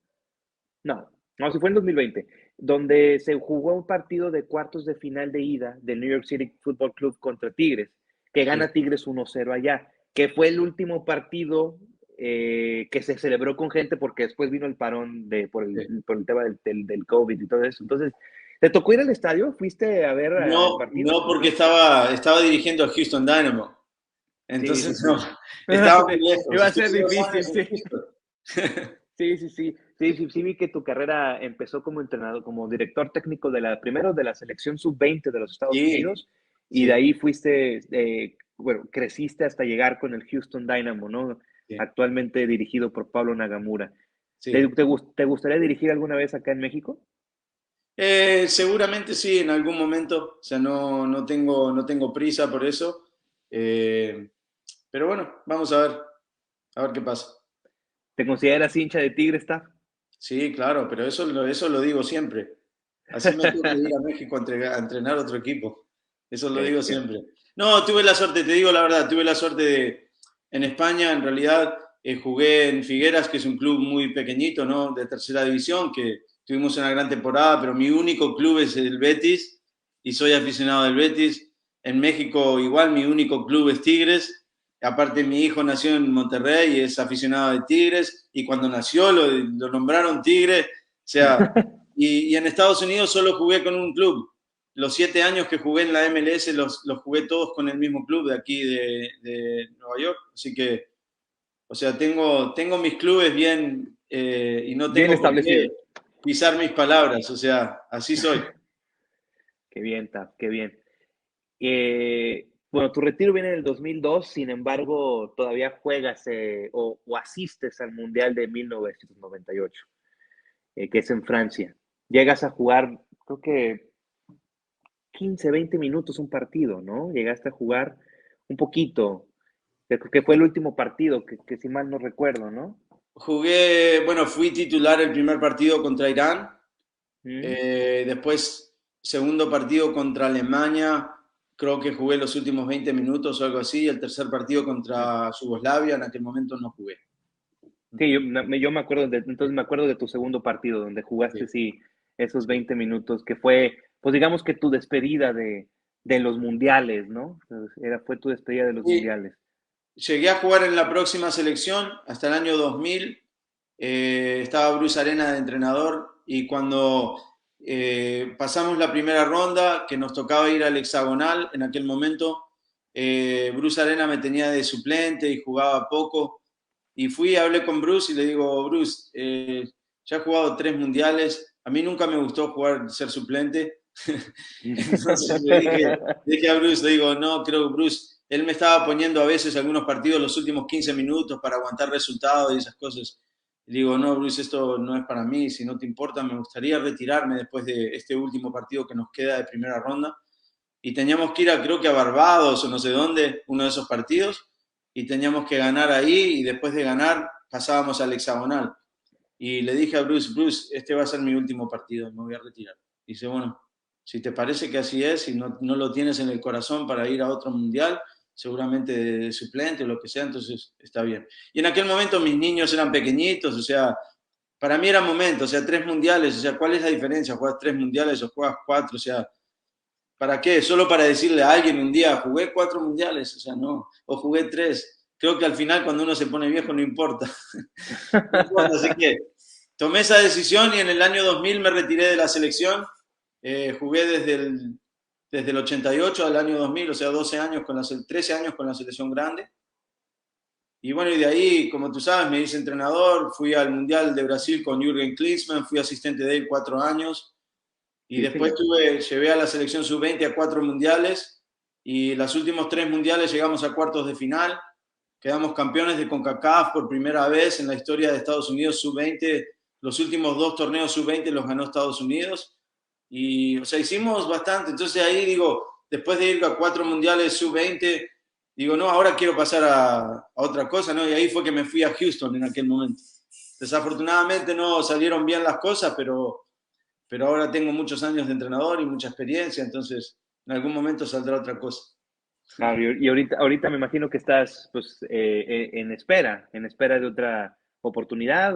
No, no, si fue en 2020, donde se jugó un partido de cuartos de final de ida del New York City Football Club contra Tigres, que Sí, gana Tigres 1-0 allá, que fue el último partido que se celebró con gente porque después vino el parón sí. por el tema del COVID y todo eso. Entonces, ¿te tocó ir al estadio? ¿Fuiste a ver el No, partido? no porque estaba dirigiendo a Houston Dynamo, Sí, sí, entonces no, sí. estaba muy lejos. Iba a ser Estuve 2 años difícil, en sí. Houston. Sí, sí, sí, sí, sí, sí vi que tu carrera empezó como entrenador, como director técnico primero de la selección sub-20 de los Estados Sí, Unidos, y de sí, ahí fuiste, bueno, creciste hasta llegar con el Houston Dynamo, ¿no? sí, Actualmente dirigido por Pablo Nagamura. ¿Te, sí. te, te gustaría dirigir alguna vez acá en México? Seguramente sí, en algún momento. O sea, no tengo prisa por eso. Eh, pero bueno, vamos a ver qué pasa. ¿Te consideras hincha de Tigres, staff? Sí, claro, pero eso lo digo siempre. Así me toca ir a México a entrenar otro equipo. Eso lo digo Que siempre. No, tuve la suerte, te digo la verdad, tuve la suerte en España, en realidad, jugué en Figueras, que es un club muy pequeñito, ¿no? De tercera división, que tuvimos una gran temporada, pero mi único club es el Betis y soy aficionado del Betis. En México igual mi único club es Tigres. Aparte, mi hijo nació en Monterrey y es aficionado de Tigres, y cuando nació lo nombraron Tigre. O sea, y en Estados Unidos solo jugué con un club. Los 7 años que jugué en la MLS los jugué todos con el mismo club de aquí de Nueva York. Así que, o sea, tengo mis clubes bien, y no bien tengo por qué establecido. pisar mis palabras. O sea, así soy. Qué bien, Taf, qué bien. Bueno, tu retiro viene en el 2002, sin embargo, todavía juegas o asistes al Mundial de 1998, que es en Francia. Llegas a jugar, creo que 15, 20 minutos un partido, ¿no? Llegaste a jugar un poquito, creo que fue el último partido, que si mal no recuerdo, ¿no? Bueno, fui titular el primer partido contra Irán. Mm. Después, segundo partido contra Alemania, creo que jugué los últimos 20 minutos o algo así. El tercer partido contra Yugoslavia, en aquel momento no jugué. Sí, yo me acuerdo entonces me acuerdo de tu segundo partido, donde jugaste, Sí, sí, esos sí, 20 minutos, que fue, pues digamos que tu despedida de los mundiales, ¿no? Fue tu despedida de los Y mundiales. llegué a jugar en la próxima selección hasta el año 2000. Estaba Bruce Arena de entrenador y cuando pasamos la primera ronda, que nos tocaba ir al hexagonal en aquel momento, Bruce Arena me tenía de suplente y jugaba poco. Y fui, hablé con Bruce y le digo, Bruce, ya he jugado 3 mundiales, a mí nunca me gustó jugar, ser suplente. Entonces le dije a Bruce, le digo, no, creo que Bruce, él me estaba poniendo a veces algunos partidos los últimos 15 minutos para aguantar resultados y esas cosas. Le digo, no, Bruce, esto no es para mí, si no te importa, me gustaría retirarme después de este último partido que nos queda de primera ronda. Y teníamos que ir creo que a Barbados o no sé dónde, uno de esos partidos, y teníamos que ganar ahí y después de ganar pasábamos al hexagonal. Y le dije a Bruce, Bruce, este va a ser mi último partido, me voy a retirar. Y dice, bueno, si te parece que así es y no lo tienes en el corazón para ir a otro mundial, seguramente de suplente o lo que sea, entonces está bien. Y en aquel momento mis niños eran pequeñitos, o sea, para mí era momento, o sea, 3 mundiales, o sea, ¿cuál es la diferencia? ¿Juegas 3 mundiales o juegas 4? O sea, ¿para qué? Solo para decirle a alguien un día, jugué 4 mundiales, o sea, no, o jugué 3. Creo que al final cuando uno se pone viejo no importa. No importa, así que tomé esa decisión y en el año 2000 me retiré de la selección. Jugué desde el 88 al año 2000, o sea, 12 años 13 años con la selección grande. Y bueno, y de ahí, como tú sabes, me hice entrenador, fui al Mundial de Brasil con Jürgen Klinsmann, fui asistente de él 4 años. Y Sí, después señor. llevé a la selección sub-20 a 4 mundiales y los últimos 3 mundiales llegamos a cuartos de final. Quedamos campeones de CONCACAF por primera vez en la historia de Estados Unidos sub-20. Los últimos 2 torneos sub-20 los ganó Estados Unidos. Y, o sea, hicimos bastante. Entonces ahí digo, después de ir a 4 mundiales sub-20, digo, no, ahora quiero pasar a otra cosa, ¿no? Y ahí fue que me fui a Houston en aquel momento. Desafortunadamente no salieron bien las cosas, pero ahora tengo muchos años de entrenador y mucha experiencia, entonces en algún momento saldrá otra cosa. Claro, y ahorita me imagino que estás pues en espera de otra oportunidad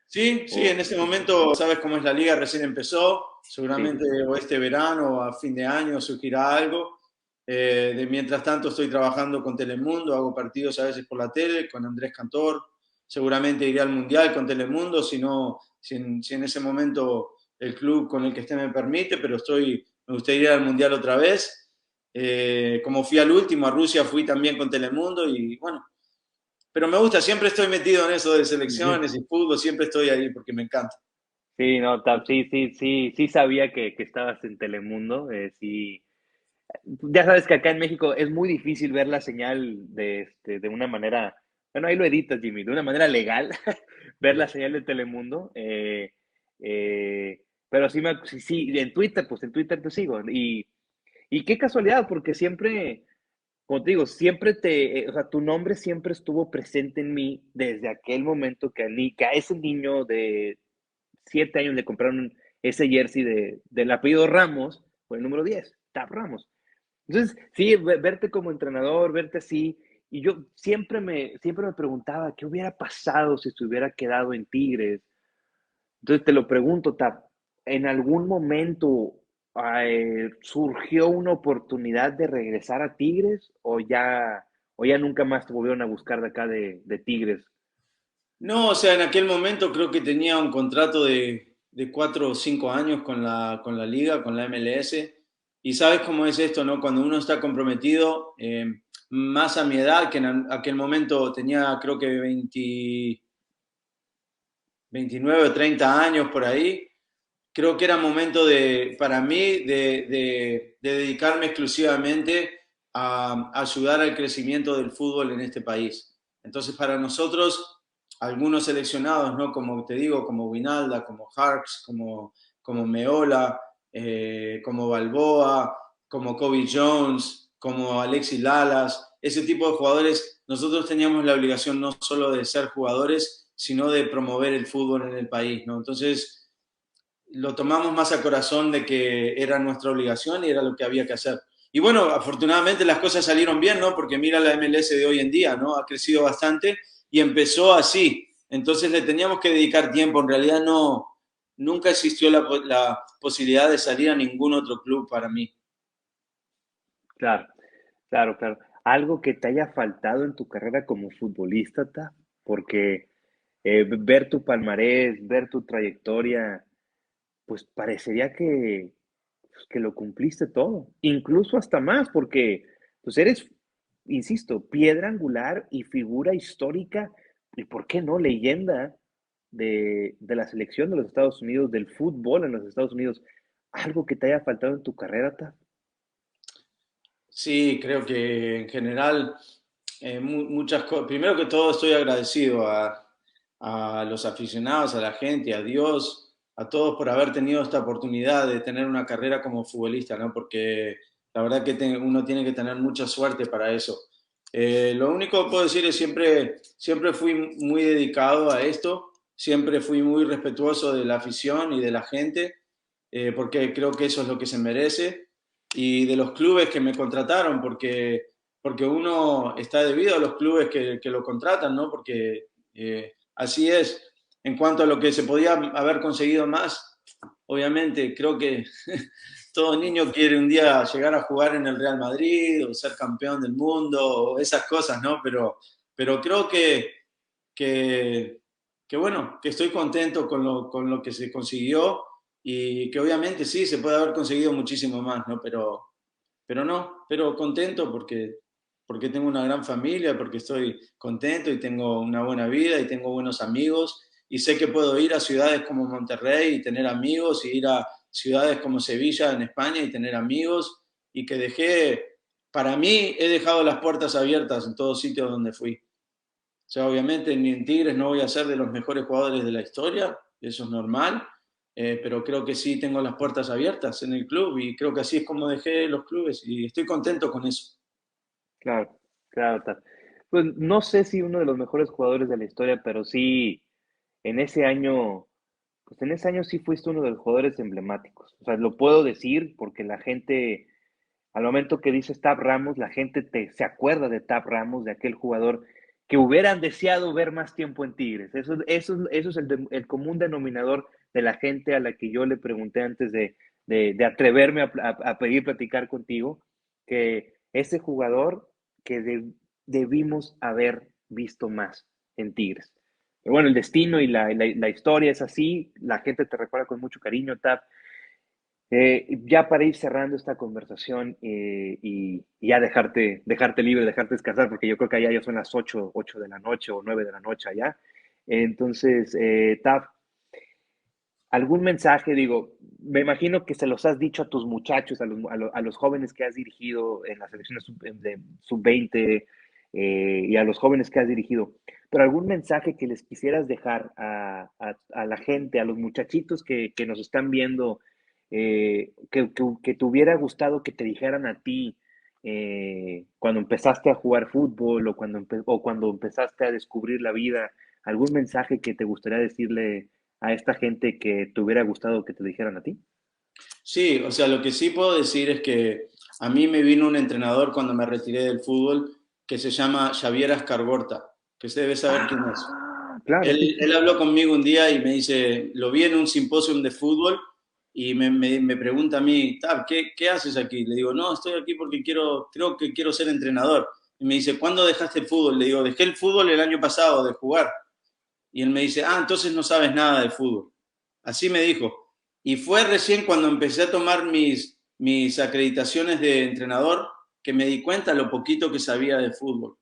Sí, sí, en este momento sabes cómo es la liga, recién empezó, sí, seguramente o este verano o a fin de año surgirá algo. De mientras tanto estoy trabajando con Telemundo, hago partidos a veces por la tele con Andrés Cantor, seguramente iré al Mundial con Telemundo, si en ese momento el club con el que esté me permite, pero me gustaría ir al Mundial otra vez. Como fui al último, a Rusia fui también con Telemundo y bueno, pero me gusta, siempre estoy metido en eso de selecciones y fútbol, siempre estoy ahí porque me encanta. sí, no, sí sabía que estabas en Telemundo, sí, ya sabes que acá en México es muy difícil ver la señal de una manera, bueno, ahí lo editas, Jimmy, de una manera legal, ver la señal de Telemundo, pero sí, en Twitter, pues en Twitter te sigo, y qué casualidad, porque siempre, como te digo, o sea, tu nombre siempre estuvo presente en mí desde aquel momento que a ese niño de 7 años le compraron ese jersey del apellido Ramos, por el número 10 Tap Ramos. Entonces, sí, verte como entrenador, verte así, y yo siempre me preguntaba qué hubiera pasado si se hubiera quedado en Tigres. Entonces te lo pregunto, Tap, ¿en algún momento surgió una oportunidad de regresar a Tigres o ya nunca más te volvieron a buscar de acá de Tigres? No, o sea, en aquel momento creo que tenía un contrato de 4 o 5 años con la liga, con la MLS. Y sabes cómo es esto, ¿no? Cuando uno está comprometido, más a mi edad, que en aquel momento tenía creo que 29 o 30 años por ahí, creo que era momento para mí de dedicarme exclusivamente a ayudar al crecimiento del fútbol en este país. Entonces, para nosotros, algunos seleccionados, ¿no? Como te digo, como Winalda, como Harks, como Meola, como Balboa, como Kobe Jones, como Alexis Lalas, ese tipo de jugadores, nosotros teníamos la obligación no solo de ser jugadores, sino de promover el fútbol en el país, ¿no? Entonces, lo tomamos más a corazón de que era nuestra obligación y era lo que había que hacer. Y bueno, afortunadamente las cosas salieron bien, ¿no? Porque mira la MLS de hoy en día, ¿no? Ha crecido bastante y empezó así. Entonces le teníamos que dedicar tiempo. En realidad nunca existió la posibilidad de salir a ningún otro club para mí. Claro, claro, claro. Algo que te haya faltado en tu carrera como futbolista, Ta, porque ver tu palmarés, ver tu trayectoria, pues parecería que lo cumpliste todo, incluso hasta más, porque pues eres, insisto, piedra angular y figura histórica, y por qué no, leyenda de la selección de los Estados Unidos, del fútbol en los Estados Unidos. Algo que te haya faltado en tu carrera, Ta. Sí, creo que en general muchas cosas. Primero que todo, estoy agradecido a los aficionados, a la gente, a Dios, a todos por haber tenido esta oportunidad de tener una carrera como futbolista, ¿no? Porque la verdad que uno tiene que tener mucha suerte para eso. Lo único que puedo decir es siempre fui muy dedicado a esto, siempre fui muy respetuoso de la afición y de la gente, porque creo que eso es lo que se merece y de los clubes que me contrataron, porque uno está debido a los clubes que lo contratan, ¿no? Porque así es. En cuanto a lo que se podía haber conseguido más, obviamente creo que todo niño quiere un día llegar a jugar en el Real Madrid o ser campeón del mundo o esas cosas, ¿no? Pero creo que, que bueno, que estoy contento con lo que se consiguió y que obviamente sí, se puede haber conseguido muchísimo más, ¿no? Pero no, pero contento porque tengo una gran familia, porque estoy contento y tengo una buena vida y tengo buenos amigos y sé que puedo ir a ciudades como Monterrey y tener amigos y ir a ciudades como Sevilla en España y tener amigos y que para mí he dejado las puertas abiertas en todos sitios donde fui. O sea, obviamente ni en Tigres no voy a ser de los mejores jugadores de la historia, eso es normal, pero creo que sí tengo las puertas abiertas en el club y creo que así es como dejé los clubes y estoy contento con eso. Claro, claro, Ta. Pues no sé si uno de los mejores jugadores de la historia, pero sí, en ese año, pues en ese año sí fuiste uno de los jugadores emblemáticos. O sea, lo puedo decir porque la gente, al momento que dices Tab Ramos, la gente se acuerda de Tab Ramos, de aquel jugador que hubieran deseado ver más tiempo en Tigres. Eso es el común denominador de la gente a la que yo le pregunté antes de atreverme a pedir platicar contigo, que ese jugador que debimos haber visto más en Tigres. Pero bueno, el destino y la historia es así, la gente te recuerda con mucho cariño, Tab. Ya para ir cerrando esta conversación y ya dejarte libre, dejarte descansar, porque yo creo que allá ya son las 8 de la noche o 9 de la noche allá. Entonces, Taf, ¿algún mensaje? Digo, me imagino que se los has dicho a tus muchachos, a los jóvenes que has dirigido en las selecciones sub-20 y a los jóvenes que has dirigido, pero algún mensaje que les quisieras dejar a la gente, a los muchachitos que nos están viendo, que te hubiera gustado que te dijeran a ti cuando empezaste a jugar fútbol o cuando empezaste a descubrir la vida, algún mensaje que te gustaría decirle a esta gente que te hubiera gustado que te dijeran a ti? Sí, o sea, lo que sí puedo decir es que a mí me vino un entrenador cuando me retiré del fútbol que se llama Xavier Ascargorta, que usted debe saber quién es. Ah, claro, sí, sí. Él habló conmigo un día y me dice, lo vi en un simposio de fútbol y me pregunta a mí, Tab, ¿qué haces aquí? Le digo, no, estoy aquí porque creo que quiero ser entrenador. Y me dice, ¿cuándo dejaste el fútbol? Le digo, dejé el fútbol el año pasado de jugar. Y él me dice, ah, entonces no sabes nada de fútbol. Así me dijo. Y fue recién cuando empecé a tomar mis acreditaciones de entrenador que me di cuenta lo poquito que sabía de fútbol.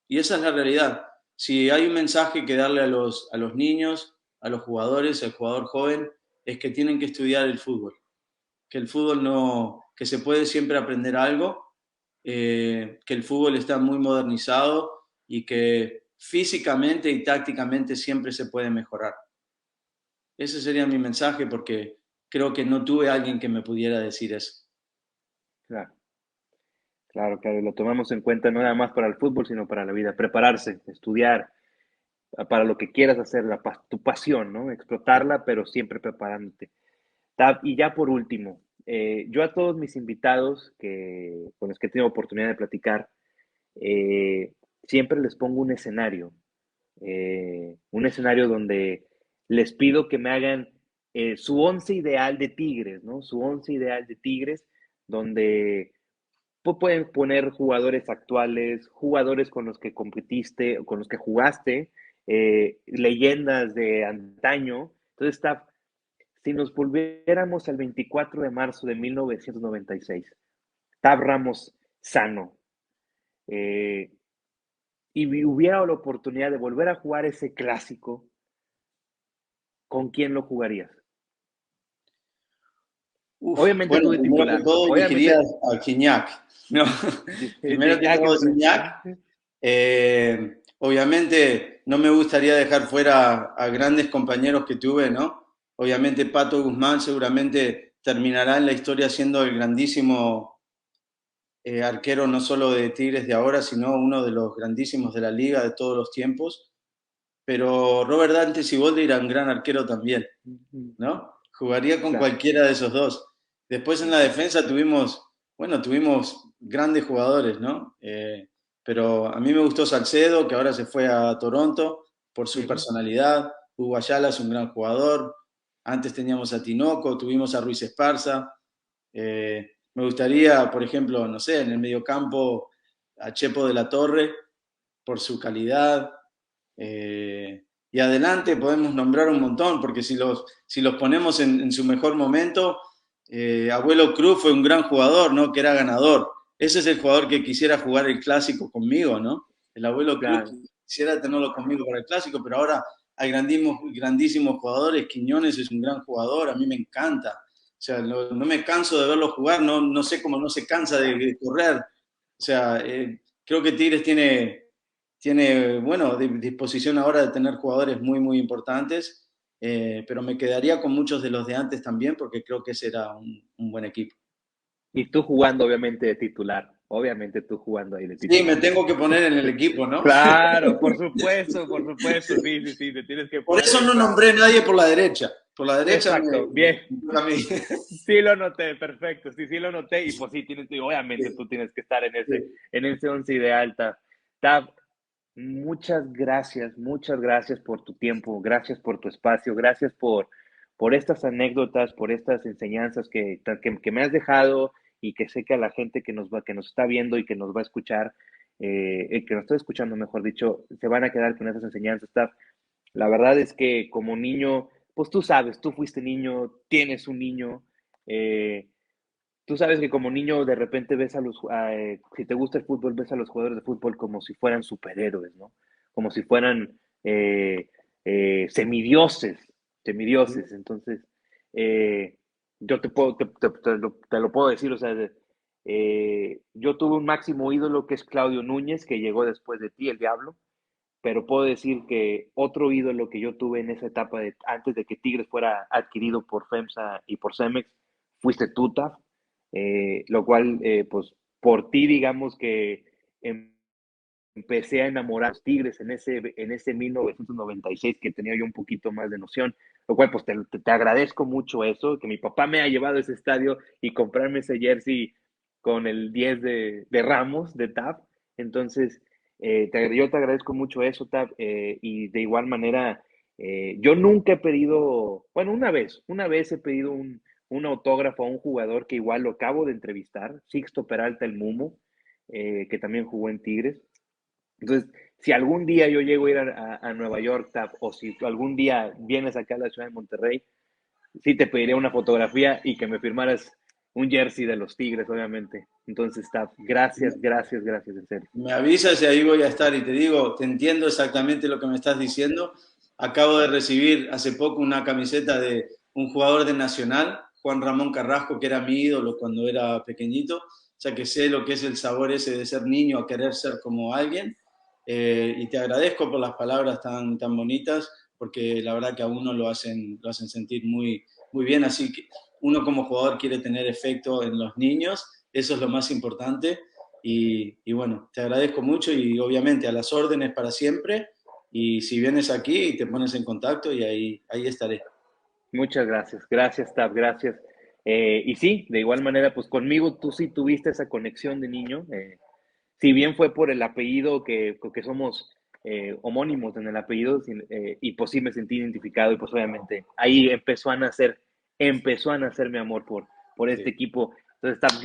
Y esa es la realidad. Si hay un mensaje que darle a los niños, a los jugadores, al jugador joven, es que tienen que estudiar el fútbol. Que el fútbol no, que se puede siempre aprender algo, que el fútbol está muy modernizado y que físicamente y tácticamente siempre se puede mejorar. Ese sería mi mensaje porque creo que no tuve a alguien que me pudiera decir eso. Claro, claro, claro. Lo tomamos en cuenta no nada más para el fútbol, sino para la vida. Prepararse, estudiar, para lo que quieras hacer, tu pasión, ¿no? Explotarla, pero siempre preparándote. Y ya por último, yo a todos mis invitados con los que he tenido oportunidad de platicar, siempre les pongo un escenario donde les pido que me hagan su once ideal de Tigres, ¿no? Su once ideal de Tigres, donde pueden poner jugadores actuales, jugadores con los que competiste, con los que jugaste, leyendas de antaño. Entonces está, si nos volviéramos al 24 de marzo de 1996, Tab Ramos sano, eh, y hubiera la oportunidad de volver a jugar ese clásico, ¿con quién lo jugarías? Obviamente Bueno, tú de primero que titular, todo elegiría obviamente a Gignac. No, primero que Gignac, todo Gignac. Obviamente no me gustaría dejar fuera a grandes compañeros que tuve, ¿no? Obviamente Pato Guzmán seguramente terminará en la historia siendo el grandísimo arquero no solo de Tigres de ahora, sino uno de los grandísimos de la liga de todos los tiempos. Pero Robert Dante Siboldi era un gran arquero también, ¿no? Jugaría con claro, cualquiera de esos dos. Después en la defensa tuvimos grandes jugadores, ¿no? Pero a mí me gustó Salcedo, que ahora se fue a Toronto por su personalidad. Hugo Ayala es un gran jugador. Antes teníamos a Tinoco, tuvimos a Ruiz Esparza. Me gustaría, por ejemplo, no sé, en el mediocampo a Chepo de la Torre por su calidad. Y adelante podemos nombrar un montón, porque si los ponemos en su mejor momento, Abuelo Cruz fue un gran jugador, ¿no? Que era ganador. Ese es el jugador que quisiera jugar el clásico conmigo, ¿no? El Abuelo Cruz claro. quisiera tenerlo conmigo para el clásico, pero ahora hay grandísimos jugadores. Quiñones es un gran jugador, a mí me encanta. O sea, no me canso de verlo jugar, no sé cómo no se cansa de correr. O sea, creo que Tigres tiene, bueno, disposición ahora de tener jugadores muy importantes, pero me quedaría con muchos de los de antes también, porque creo que ese era un buen equipo. Y tú jugando, obviamente, de titular. Obviamente tú jugando ahí de Sí, me titular. tengo que poner en el equipo, ¿no? Claro, por supuesto, sí, te tienes que Por poner eso ahí, no claro. nombré a nadie por la derecha. Por la derecha Exacto, bien. me toca a mí. Sí lo noté, perfecto. Sí lo noté. Y pues sí, obviamente tú tienes que estar Sí. en ese once ideal, Tab. Tab, muchas gracias por tu tiempo, gracias por tu espacio, gracias por estas anécdotas, por estas enseñanzas que me has dejado y que sé que a la gente que nos está viendo y que nos va a escuchar, que nos está escuchando, mejor dicho, se van a quedar con esas enseñanzas, Tab. La verdad es que como niño, pues tú sabes, tú fuiste niño, tienes un niño, eh, tú sabes que como niño de repente ves si te gusta el fútbol, ves a los jugadores de fútbol como si fueran superhéroes, ¿no? Como si fueran semidioses, semidioses. Entonces, eh, yo te lo puedo decir, o sea, yo tuve un máximo ídolo que es Claudio Núñez, que llegó después de ti, el Diablo, pero puedo decir que otro ídolo que yo tuve en esa etapa antes de que Tigres fuera adquirido por FEMSA y por Cemex, fuiste tú, Taf, lo cual, pues, por ti, digamos que empecé a enamorar a los Tigres en ese 1996 que tenía yo un poquito más de noción, lo cual, pues, te agradezco mucho eso, que mi papá me ha llevado a ese estadio y comprarme ese jersey con el 10 de Ramos, de Taf. Entonces, yo te agradezco mucho eso, Tab, y de igual manera, yo nunca he pedido, bueno, una vez he pedido un autógrafo a un jugador que igual lo acabo de entrevistar, Sixto Peralta, el Mumo, que también jugó en Tigres. Entonces, si algún día yo llego a ir a Nueva York, Tab, o si tú algún día vienes acá a la ciudad de Monterrey, sí te pediría una fotografía y que me firmaras un jersey de los Tigres, obviamente. Entonces, Tab, gracias, en serio. Me avisas y ahí voy a estar. Y te digo, te entiendo exactamente lo que me estás diciendo. Acabo de recibir hace poco una camiseta de un jugador de Nacional, Juan Ramón Carrasco, que era mi ídolo cuando era pequeñito. O sea que sé lo que es el sabor ese de ser niño a querer ser como alguien. Y te agradezco por las palabras tan bonitas, porque la verdad que a uno lo hacen sentir muy bien. Así que uno como jugador quiere tener efecto en los niños. Eso es lo más importante. Y bueno, te agradezco mucho y obviamente a las órdenes para siempre. Y si vienes aquí, te pones en contacto y ahí estaré. Muchas gracias, Tab, gracias. Y sí, de igual manera, pues conmigo tú sí tuviste esa conexión de niño. Si bien fue por el apellido que somos homónimos en el apellido, y pues sí me sentí identificado y pues obviamente ahí empezó a nacer mi amor por este Sí. equipo. Entonces, Tap,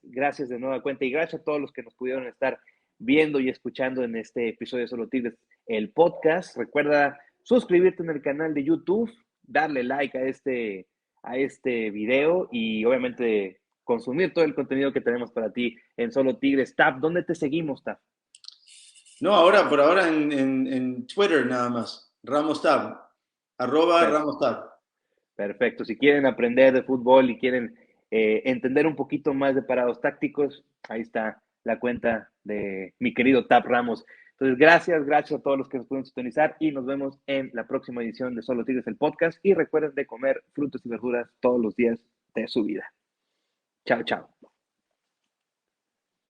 gracias de nueva cuenta y gracias a todos los que nos pudieron estar viendo y escuchando en este episodio de Solo Tigres, el podcast. Recuerda suscribirte en el canal de YouTube, darle like a este video y obviamente consumir todo el contenido que tenemos para ti en Solo Tigres. Tap, ¿dónde te seguimos, Tap? No, por ahora en Twitter nada más. Ramos Tab, @Ramos Tab. Perfecto. Si quieren aprender de fútbol y quieren entender un poquito más de parados tácticos, ahí está la cuenta de mi querido Tap Ramos. Entonces, gracias a todos los que nos pueden sintonizar y nos vemos en la próxima edición de Solo Tigres, el podcast. Y recuerden de comer frutas y verduras todos los días de su vida. Chao, chao.